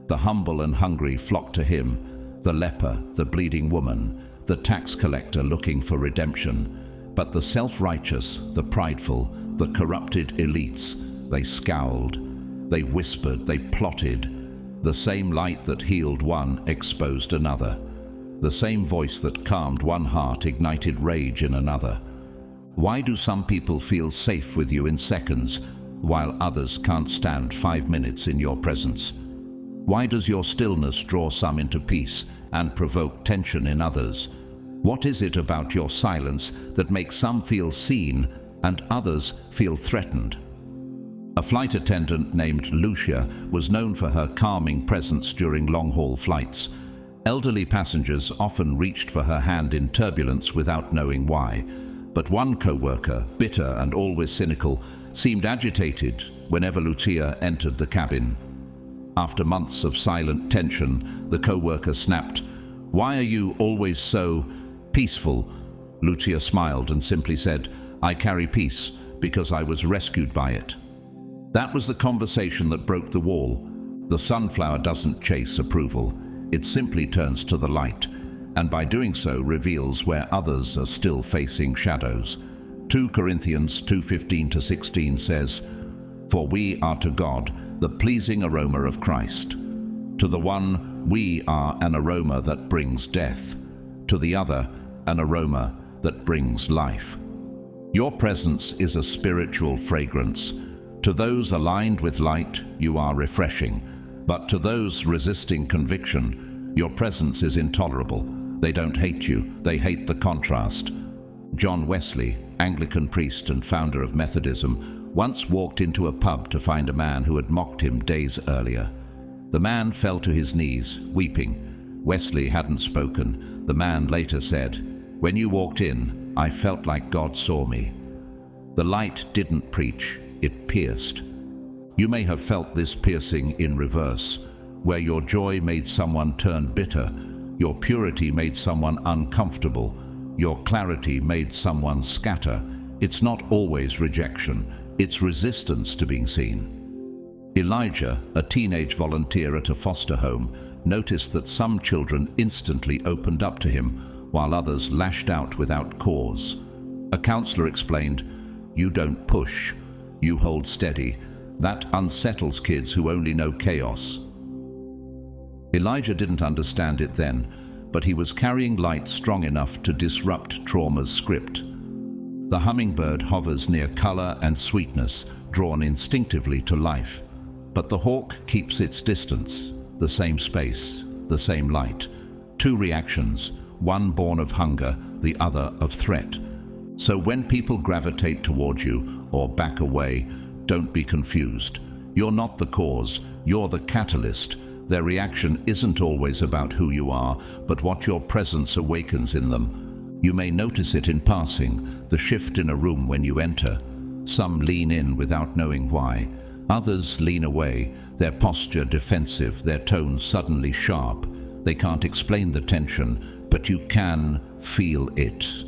S1: The humble and hungry flocked to him, the leper, the bleeding woman, the tax collector looking for redemption. But the self-righteous, the prideful, the corrupted elites, they scowled, they whispered, they plotted. The same light that healed one exposed another. The same voice that calmed one heart ignited rage in another. Why do some people feel safe with you in seconds, while others can't stand 5 minutes in your presence? Why does your stillness draw some into peace and provoke tension in others? What is it about your silence that makes some feel seen and others feel threatened? A flight attendant named Lucia was known for her calming presence during long-haul flights. Elderly passengers often reached for her hand in turbulence without knowing why. But one co-worker, bitter and always cynical, seemed agitated whenever Lucia entered the cabin. After months of silent tension, the co-worker snapped, "Why are you always so peaceful?" Lucia smiled and simply said, "I carry peace because I was rescued by it." That was the conversation that broke the wall. The sunflower doesn't chase approval. It simply turns to the light, and by doing so reveals where others are still facing shadows. 2 Corinthians 2:15-16 says, "For we are to God the pleasing aroma of Christ. To the one we are an aroma that brings death, to the other an aroma that brings life." Your presence is a spiritual fragrance. To those aligned with light, you are refreshing. But to those resisting conviction, your presence is intolerable. They don't hate you, they hate the contrast. John Wesley, Anglican priest and founder of Methodism, once walked into a pub to find a man who had mocked him days earlier. The man fell to his knees, weeping. Wesley hadn't spoken. The man later said, "When you walked in, I felt like God saw me." The light didn't preach, it pierced. You may have felt this piercing in reverse, where your joy made someone turn bitter, your purity made someone uncomfortable, your clarity made someone scatter. It's not always rejection, it's resistance to being seen. Elijah, a teenage volunteer at a foster home, noticed that some children instantly opened up to him, while others lashed out without cause. A counselor explained, "You don't push, you hold steady. That unsettles kids who only know chaos." Elijah didn't understand it then, but he was carrying light strong enough to disrupt trauma's script. The hummingbird hovers near color and sweetness, drawn instinctively to life. But the hawk keeps its distance, the same space, the same light. Two reactions, one born of hunger, the other of threat. So when people gravitate toward you or back away, don't be confused. You're not the cause, you're the catalyst. Their reaction isn't always about who you are, but what your presence awakens in them. You may notice it in passing, the shift in a room when you enter. Some lean in without knowing why. Others lean away, their posture defensive, their tone suddenly sharp. They can't explain the tension, but you can feel it.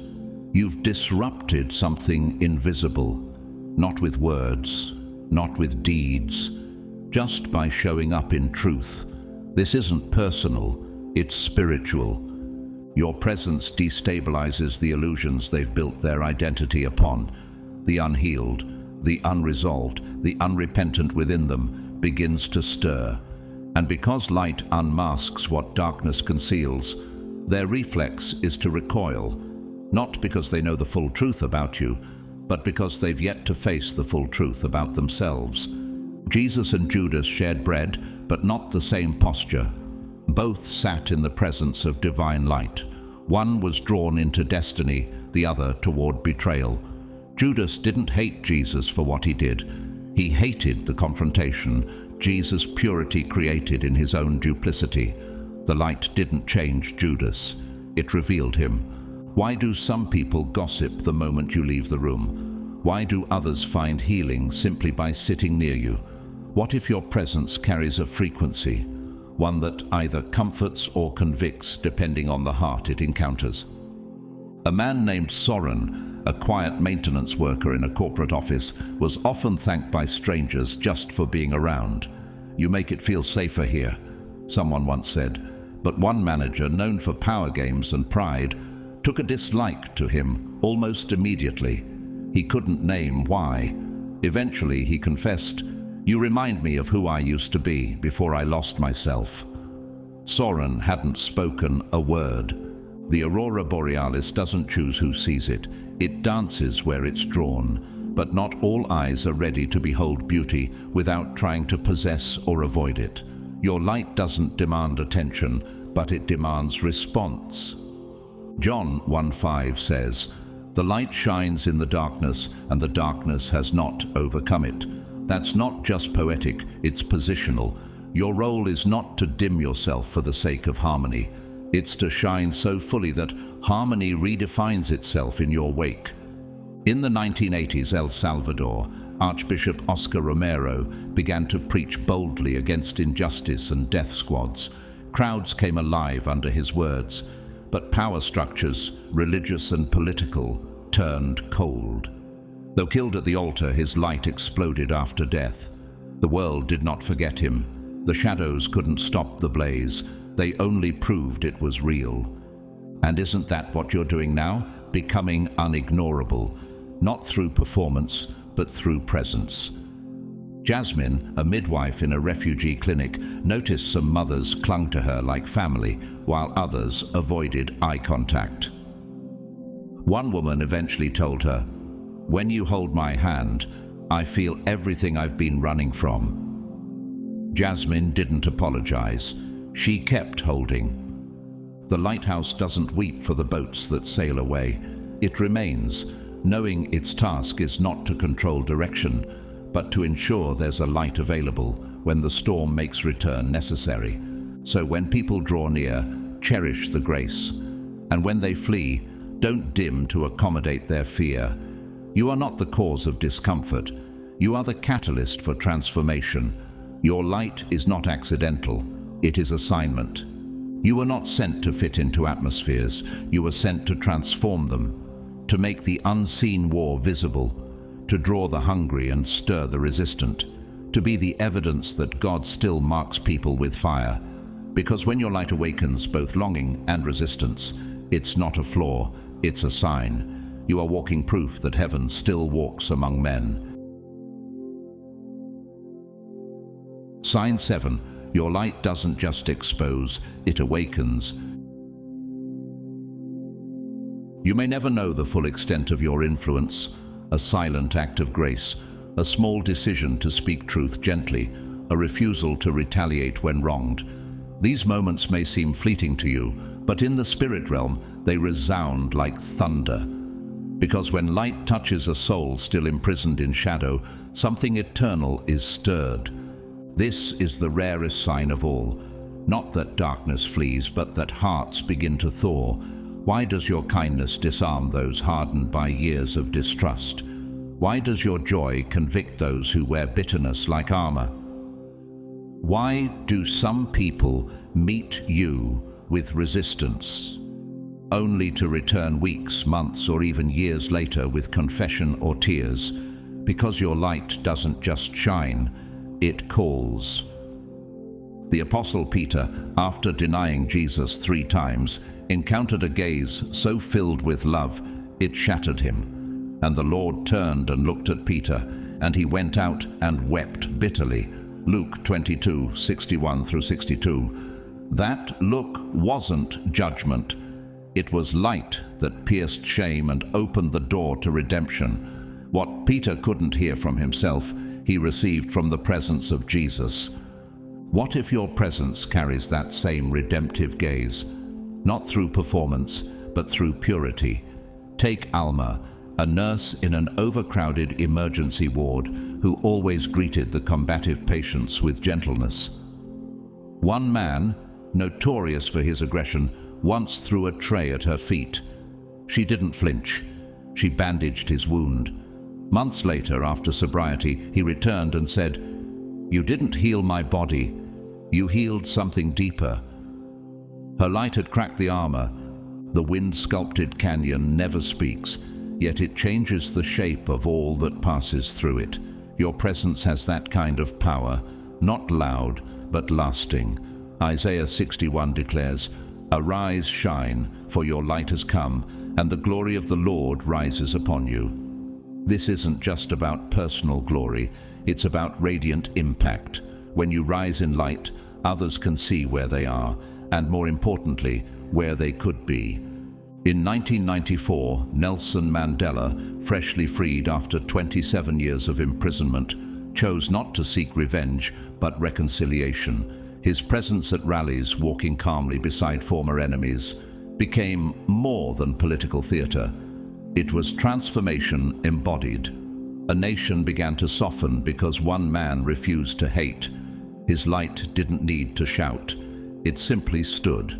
S1: You've disrupted something invisible, not with words, not with deeds, just by showing up in truth. This isn't personal, it's spiritual. Your presence destabilizes the illusions they've built their identity upon. The unhealed, the unresolved, the unrepentant within them begins to stir. And because light unmasks what darkness conceals, their reflex is to recoil, not because they know the full truth about you, but because they've yet to face the full truth about themselves. Jesus and Judas shared bread, but not the same posture. Both sat in the presence of divine light. One was drawn into destiny, the other toward betrayal. Judas didn't hate Jesus for what he did. He hated the confrontation Jesus' purity created in his own duplicity. The light didn't change Judas. It revealed him. Why do some people gossip the moment you leave the room? Why do others find healing simply by sitting near you? What if your presence carries a frequency, one that either comforts or convicts depending on the heart it encounters? A man named Soren, a quiet maintenance worker in a corporate office, was often thanked by strangers just for being around. "You make it feel safer here," someone once said. But one manager, known for power games and pride, took a dislike to him almost immediately. He couldn't name why. Eventually he confessed, "You remind me of who I used to be before I lost myself." Soren hadn't spoken a word. The aurora borealis doesn't choose who sees it. It dances where it's drawn. But not all eyes are ready to behold beauty without trying to possess or avoid it. Your light doesn't demand attention, but it demands response. John 1:5 says, "The light shines in the darkness, and the darkness has not overcome it." That's not just poetic, it's positional. Your role is not to dim yourself for the sake of harmony. It's to shine so fully that harmony redefines itself in your wake. In the 1980s El Salvador, Archbishop Oscar Romero began to preach boldly against injustice and death squads. Crowds came alive under his words, but power structures, religious and political, turned cold. Though killed at the altar, his light exploded after death. The world did not forget him. The shadows couldn't stop the blaze. They only proved it was real. And isn't that what you're doing now? Becoming unignorable, not through performance, but through presence. Jasmine, a midwife in a refugee clinic, noticed some mothers clung to her like family, while others avoided eye contact. One woman eventually told her, "When you hold my hand, I feel everything I've been running from." Jasmine didn't apologize. She kept holding. The lighthouse doesn't weep for the boats that sail away. It remains, knowing its task is not to control direction, but to ensure there's a light available when the storm makes return necessary. So when people draw near, cherish the grace. And when they flee, don't dim to accommodate their fear. You are not the cause of discomfort. You are the catalyst for transformation. Your light is not accidental. It is assignment. You were not sent to fit into atmospheres. You were sent to transform them, to make the unseen war visible, to draw the hungry and stir the resistant, to be the evidence that God still marks people with fire. Because when your light awakens both longing and resistance, it's not a flaw, it's a sign. You are walking proof that heaven still walks among men. Sign 7. Your light doesn't just expose, it awakens. You may never know the full extent of your influence. A silent act of grace, a small decision to speak truth gently, a refusal to retaliate when wronged. These moments may seem fleeting to you, but in the spirit realm, they resound like thunder. Because when light touches a soul still imprisoned in shadow, something eternal is stirred. This is the rarest sign of all. Not that darkness flees, but that hearts begin to thaw. Why does your kindness disarm those hardened by years of distrust? Why does your joy convict those who wear bitterness like armor? Why do some people meet you with resistance, only to return weeks, months, or even years later with confession or tears? Because your light doesn't just shine, it calls. The Apostle Peter, after denying Jesus 3 times, encountered a gaze so filled with love, it shattered him. And the Lord turned and looked at Peter, and he went out and wept bitterly. Luke 22:61-62. That look wasn't judgment. It was light that pierced shame and opened the door to redemption. What Peter couldn't hear from himself, he received from the presence of Jesus. What if your presence carries that same redemptive gaze? Not through performance, but through purity. Take Alma, a nurse in an overcrowded emergency ward who always greeted the combative patients with gentleness. One man, notorious for his aggression, once threw a tray at her feet. She didn't flinch. She bandaged his wound. Months later, after sobriety, he returned and said, "You didn't heal my body. You healed something deeper." Her light had cracked the armor. The wind-sculpted canyon never speaks, yet it changes the shape of all that passes through it. Your presence has that kind of power, not loud, but lasting. Isaiah 61 declares, "Arise, shine, for your light has come, and the glory of the Lord rises upon you." This isn't just about personal glory, it's about radiant impact. When you rise in light, others can see where they are, and more importantly, where they could be. In 1994, Nelson Mandela, freshly freed after 27 years of imprisonment, chose not to seek revenge, but reconciliation. His presence at rallies, walking calmly beside former enemies, became more than political theater. It was transformation embodied. A nation began to soften because one man refused to hate. His light didn't need to shout. It simply stood.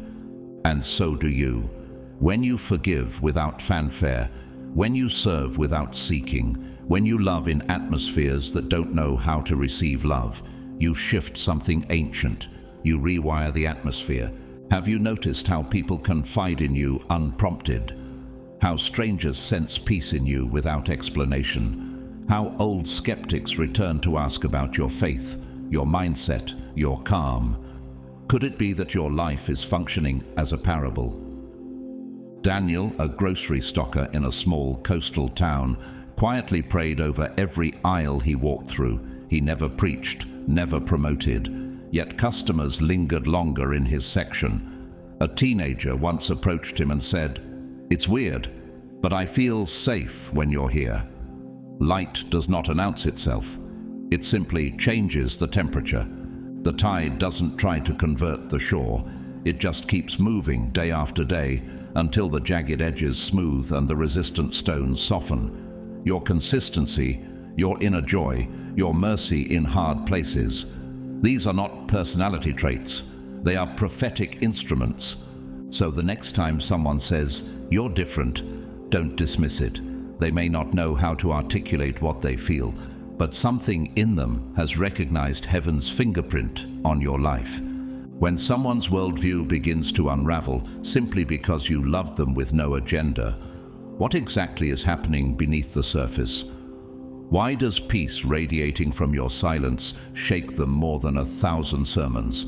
S1: And so do you. When you forgive without fanfare, when you serve without seeking, when you love in atmospheres that don't know how to receive love, you shift something ancient. You rewire the atmosphere. Have you noticed how people confide in you unprompted? How strangers sense peace in you without explanation? How old skeptics return to ask about your faith, your mindset, your calm? Could it be that your life is functioning as a parable? Daniel, a grocery stocker in a small coastal town, quietly prayed over every aisle he walked through. He never preached, never promoted, yet customers lingered longer in his section. A teenager once approached him and said, "It's weird, but I feel safe when you're here." Light does not announce itself. It simply changes the temperature. The tide doesn't try to convert the shore. It just keeps moving day after day until the jagged edges smooth and the resistant stones soften. Your consistency, your inner joy, your mercy in hard places, these are not personality traits. They are prophetic instruments. So the next time someone says, "You're different," don't dismiss it. They may not know how to articulate what they feel, but something in them has recognized heaven's fingerprint on your life. When someone's worldview begins to unravel simply because you loved them with no agenda, what exactly is happening beneath the surface? Why does peace radiating from your silence shake them more than 1,000 sermons?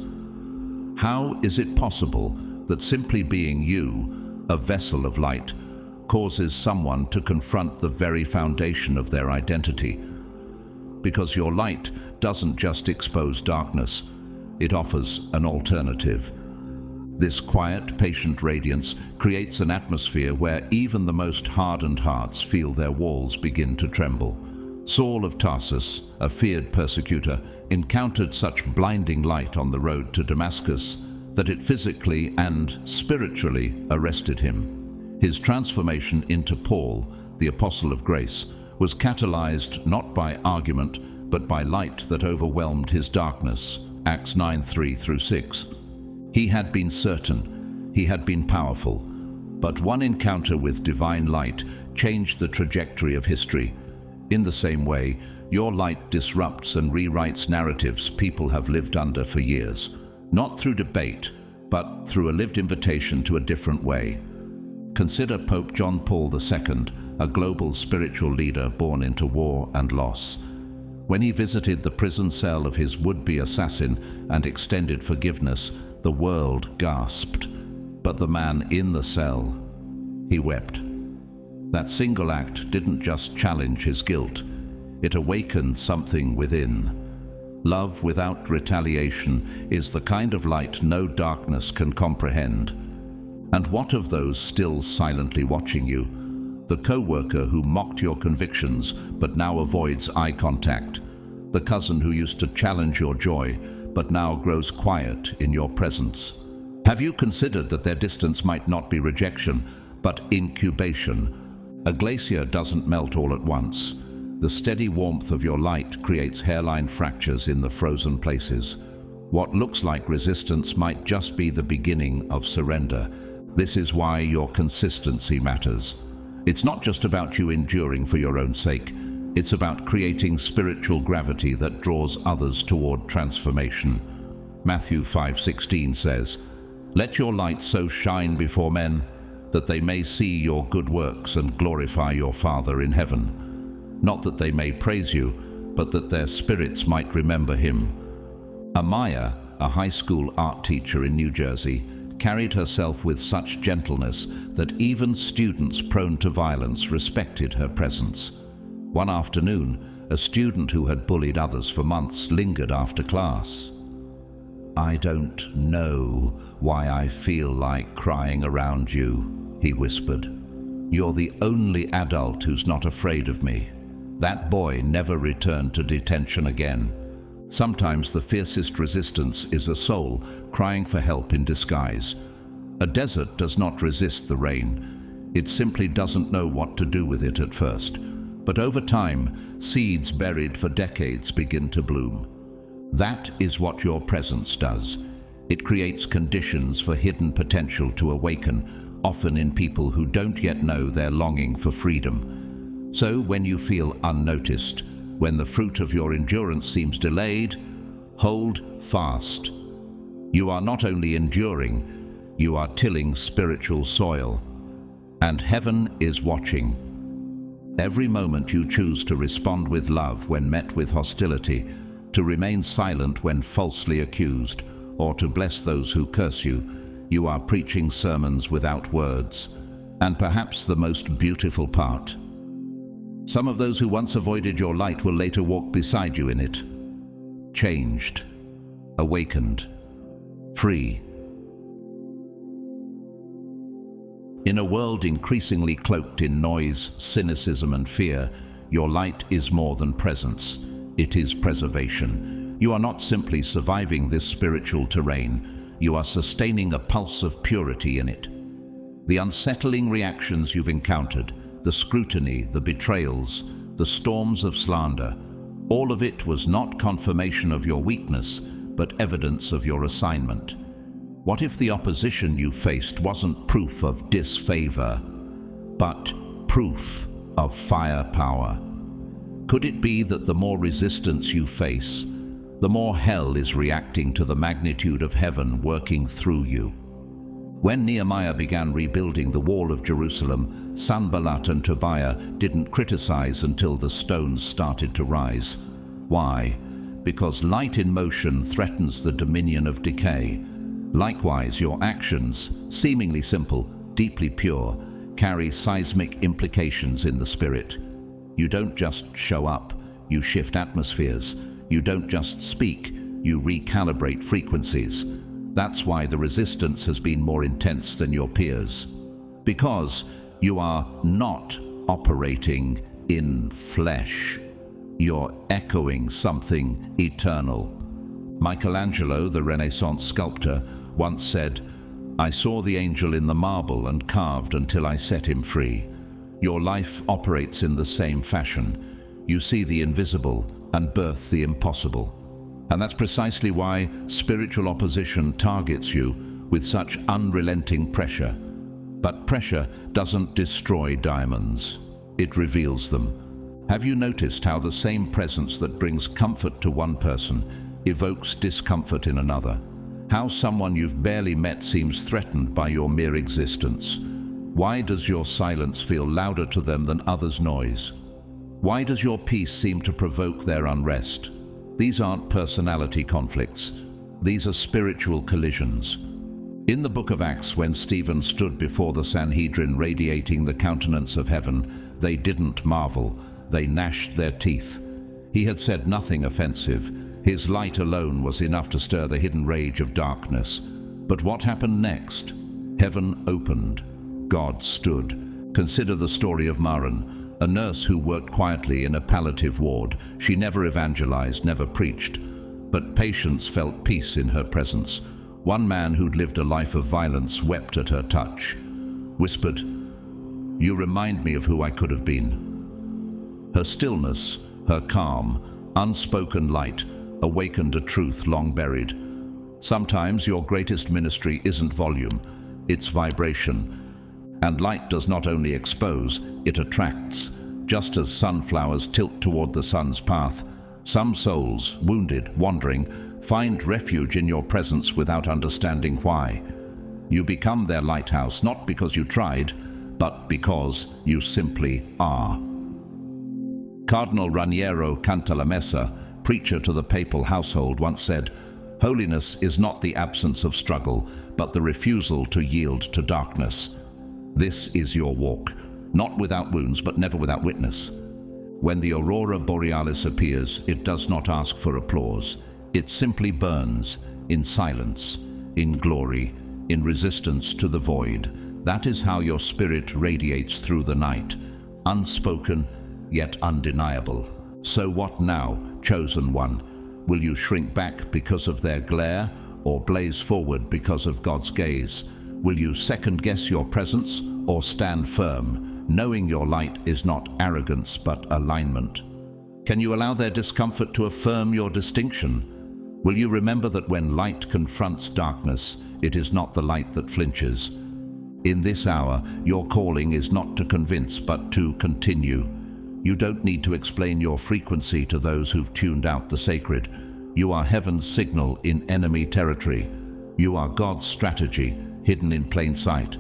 S1: How is it possible that simply being you, a vessel of light, causes someone to confront the very foundation of their identity? Because your light doesn't just expose darkness, it offers an alternative. This quiet, patient radiance creates an atmosphere where even the most hardened hearts feel their walls begin to tremble. Saul of Tarsus, a feared persecutor, encountered such blinding light on the road to Damascus that it physically and spiritually arrested him. His transformation into Paul, the apostle of grace, was catalyzed not by argument, but by light that overwhelmed his darkness. Acts 9:3-6. He had been certain, he had been powerful, but one encounter with divine light changed the trajectory of history. In the same way, your light disrupts and rewrites narratives people have lived under for years, not through debate, but through a lived invitation to a different way. Consider Pope John Paul II, a global spiritual leader born into war and loss. When he visited the prison cell of his would-be assassin and extended forgiveness, the world gasped. But the man in the cell, he wept. That single act didn't just challenge his guilt, it awakened something within. Love without retaliation is the kind of light no darkness can comprehend. And what of those still silently watching you? The co-worker who mocked your convictions but now avoids eye contact. The cousin who used to challenge your joy but now grows quiet in your presence. Have you considered that their distance might not be rejection, but incubation? A glacier doesn't melt all at once. The steady warmth of your light creates hairline fractures in the frozen places. What looks like resistance might just be the beginning of surrender. This is why your consistency matters. It's not just about you enduring for your own sake. It's about creating spiritual gravity that draws others toward transformation. Matthew 5:16 says, "Let your light so shine before men that they may see your good works and glorify your Father in heaven. Not that they may praise you, but that their spirits might remember him." Amaya, a high school art teacher in New Jersey, carried herself with such gentleness that even students prone to violence respected her presence. One afternoon, a student who had bullied others for months lingered after class. "I don't know why I feel like crying around you," he whispered. "You're the only adult who's not afraid of me." That boy never returned to detention again. Sometimes the fiercest resistance is a soul crying for help in disguise. A desert does not resist the rain. It simply doesn't know what to do with it at first. But over time, seeds buried for decades begin to bloom. That is what your presence does. It creates conditions for hidden potential to awaken, often in people who don't yet know they're longing for freedom. So when you feel unnoticed, when the fruit of your endurance seems delayed, hold fast. You are not only enduring, you are tilling spiritual soil. And heaven is watching. Every moment you choose to respond with love when met with hostility, to remain silent when falsely accused, or to bless those who curse you, you are preaching sermons without words. And perhaps the most beautiful part, some of those who once avoided your light will later walk beside you in it. Changed, awakened, free. In a world increasingly cloaked in noise, cynicism, and fear, your light is more than presence. It is preservation. You are not simply surviving this spiritual terrain, you are sustaining a pulse of purity in it. The unsettling reactions you've encountered, the scrutiny, the betrayals, the storms of slander, all of it was not confirmation of your weakness, but evidence of your assignment. What if the opposition you faced wasn't proof of disfavor, but proof of firepower? Could it be that the more resistance you face, the more hell is reacting to the magnitude of heaven working through you? When Nehemiah began rebuilding the wall of Jerusalem, Sanballat and Tobiah didn't criticize until the stones started to rise. Why? Because light in motion threatens the dominion of decay. Likewise, your actions, seemingly simple, deeply pure, carry seismic implications in the spirit. You don't just show up, you shift atmospheres. You don't just speak, you recalibrate frequencies. That's why the resistance has been more intense than your peers. Because you are not operating in flesh. You're echoing something eternal. Michelangelo, the Renaissance sculptor, once said, "I saw the angel in the marble and carved until I set him free." Your life operates in the same fashion. You see the invisible and birth the impossible. And that's precisely why spiritual opposition targets you with such unrelenting pressure. But pressure doesn't destroy diamonds. It reveals them. Have you noticed how the same presence that brings comfort to one person evokes discomfort in another? How someone you've barely met seems threatened by your mere existence? Why does your silence feel louder to them than others' noise? Why does your peace seem to provoke their unrest? These aren't personality conflicts. These are spiritual collisions. In the book of Acts, when Stephen stood before the Sanhedrin radiating the countenance of heaven, they didn't marvel. They gnashed their teeth. He had said nothing offensive. His light alone was enough to stir the hidden rage of darkness. But what happened next? Heaven opened. God stood. Consider the story of Maren, a nurse who worked quietly in a palliative ward. She never evangelized, never preached. But patients felt peace in her presence. One man who'd lived a life of violence wept at her touch, whispered, "You remind me of who I could have been." Her stillness, her calm, unspoken light awakened a truth long buried. Sometimes your greatest ministry isn't volume, it's vibration. And light does not only expose, it attracts. Just as sunflowers tilt toward the sun's path, some souls, wounded, wandering, find refuge in your presence without understanding why. You become their lighthouse, not because you tried, but because you simply are. Cardinal Raniero Cantalamessa, preacher to the papal household, once said, "Holiness is not the absence of struggle, but the refusal to yield to darkness." This is your walk, not without wounds, but never without witness. When the aurora borealis appears, it does not ask for applause. It simply burns in silence, in glory, in resistance to the void. That is how your spirit radiates through the night, unspoken yet undeniable. So what now, chosen one? Will you shrink back because of their glare, or blaze forward because of God's gaze? Will you second-guess your presence, or stand firm, knowing your light is not arrogance but alignment? Can you allow their discomfort to affirm your distinction? Will you remember that when light confronts darkness, it is not the light that flinches? In this hour, your calling is not to convince but to continue. You don't need to explain your frequency to those who've tuned out the sacred. You are heaven's signal in enemy territory. You are God's strategy, hidden in plain sight.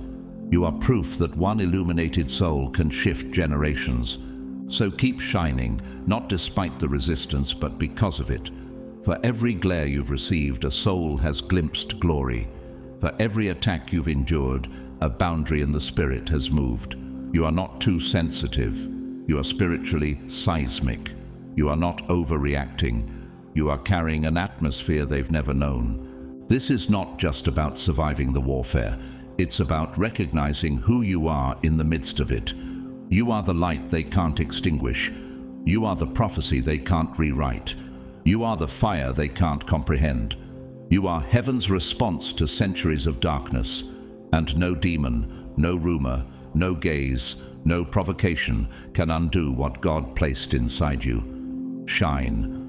S1: You are proof that one illuminated soul can shift generations. So keep shining, not despite the resistance, but because of it. For every glare you've received, a soul has glimpsed glory. For every attack you've endured, a boundary in the spirit has moved. You are not too sensitive. You are spiritually seismic. You are not overreacting. You are carrying an atmosphere they've never known. This is not just about surviving the warfare. It's about recognizing who you are in the midst of it. You are the light they can't extinguish. You are the prophecy they can't rewrite. You are the fire they can't comprehend. You are heaven's response to centuries of darkness. And no demon, no rumor, no gaze, no provocation can undo what God placed inside you. Shine.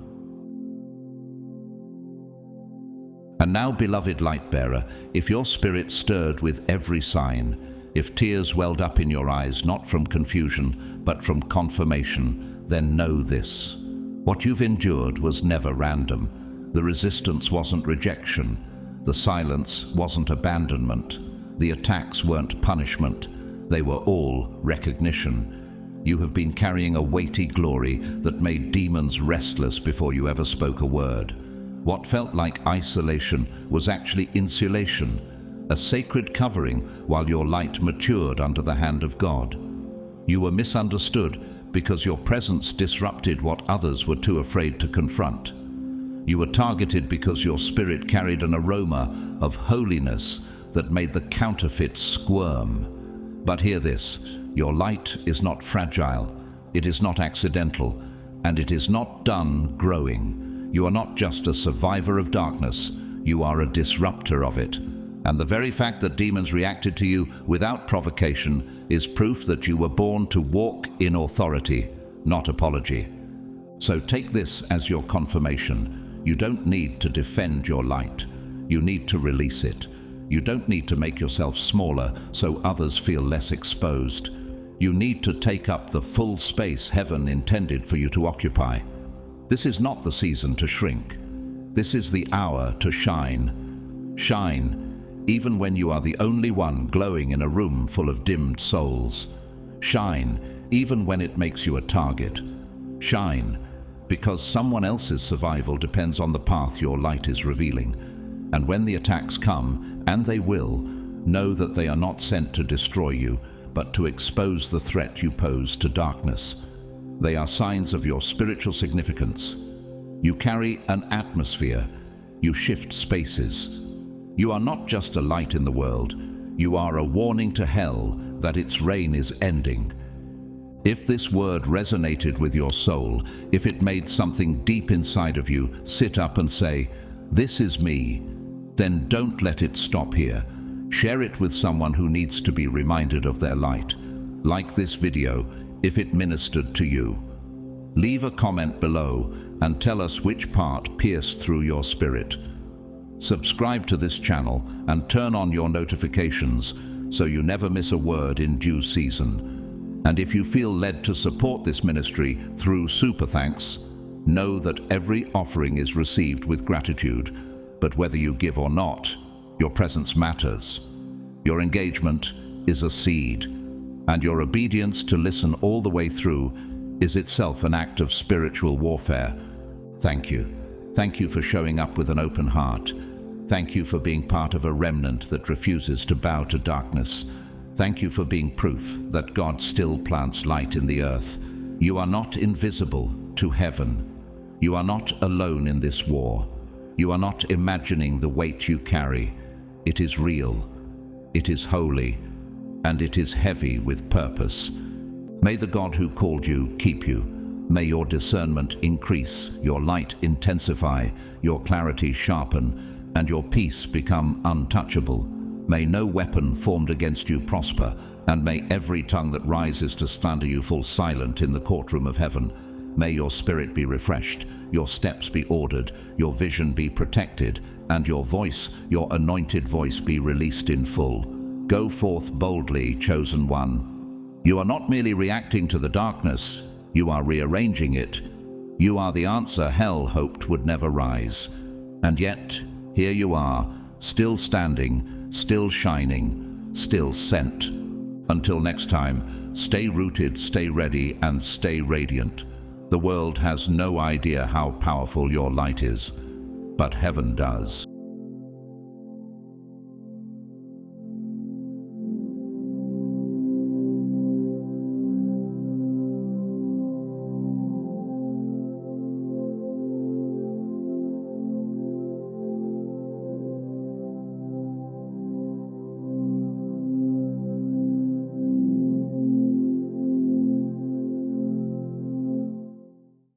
S1: And now, beloved light-bearer, if your spirit stirred with every sign, if tears welled up in your eyes, not from confusion, but from confirmation, then know this. What you've endured was never random. The resistance wasn't rejection. The silence wasn't abandonment. The attacks weren't punishment. They were all recognition. You have been carrying a weighty glory that made demons restless before you ever spoke a word. What felt like isolation was actually insulation, a sacred covering while your light matured under the hand of God. You were misunderstood because your presence disrupted what others were too afraid to confront. You were targeted because your spirit carried an aroma of holiness that made the counterfeit squirm. But hear this, your light is not fragile, it is not accidental, and it is not done growing. You are not just a survivor of darkness, you are a disruptor of it. And the very fact that demons reacted to you without provocation is proof that you were born to walk in authority, not apology. So take this as your confirmation. You don't need to defend your light. You need to release it. You don't need to make yourself smaller so others feel less exposed. You need to take up the full space heaven intended for you to occupy. This is not the season to shrink. This is the hour to shine. Shine, even when you are the only one glowing in a room full of dimmed souls. Shine, even when it makes you a target. Shine, because someone else's survival depends on the path your light is revealing. And when the attacks come, and they will, know that they are not sent to destroy you, but to expose the threat you pose to darkness. They are signs of your spiritual significance. You carry an atmosphere. You shift spaces. You are not just a light in the world. You are a warning to hell that its reign is ending. If this word resonated with your soul, if it made something deep inside of you sit up and say, "This is me," then don't let it stop here. Share it with someone who needs to be reminded of their light. Like this video if it ministered to you. Leave a comment below and tell us which part pierced through your spirit. Subscribe to this channel and turn on your notifications so you never miss a word in due season. And if you feel led to support this ministry through Super Thanks, know that every offering is received with gratitude, but whether you give or not, your presence matters. Your engagement is a seed, and your obedience to listen all the way through is itself an act of spiritual warfare. Thank you. Thank you for showing up with an open heart. Thank you for being part of a remnant that refuses to bow to darkness. Thank you for being proof that God still plants light in the earth. You are not invisible to heaven. You are not alone in this war. You are not imagining the weight you carry. It is real. It is holy. And it is heavy with purpose. May the God who called you keep you. May your discernment increase, your light intensify, your clarity sharpen, and your peace become untouchable. May no weapon formed against you prosper, and may every tongue that rises to slander you fall silent in the courtroom of heaven. May your spirit be refreshed, your steps be ordered, your vision be protected, and your voice, your anointed voice, be released in full. Go forth boldly, chosen one. You are not merely reacting to the darkness, you are rearranging it. You are the answer hell hoped would never rise. And yet, here you are, still standing, still shining, still sent. Until next time, stay rooted, stay ready, and stay radiant. The world has no idea how powerful your light is, but heaven does.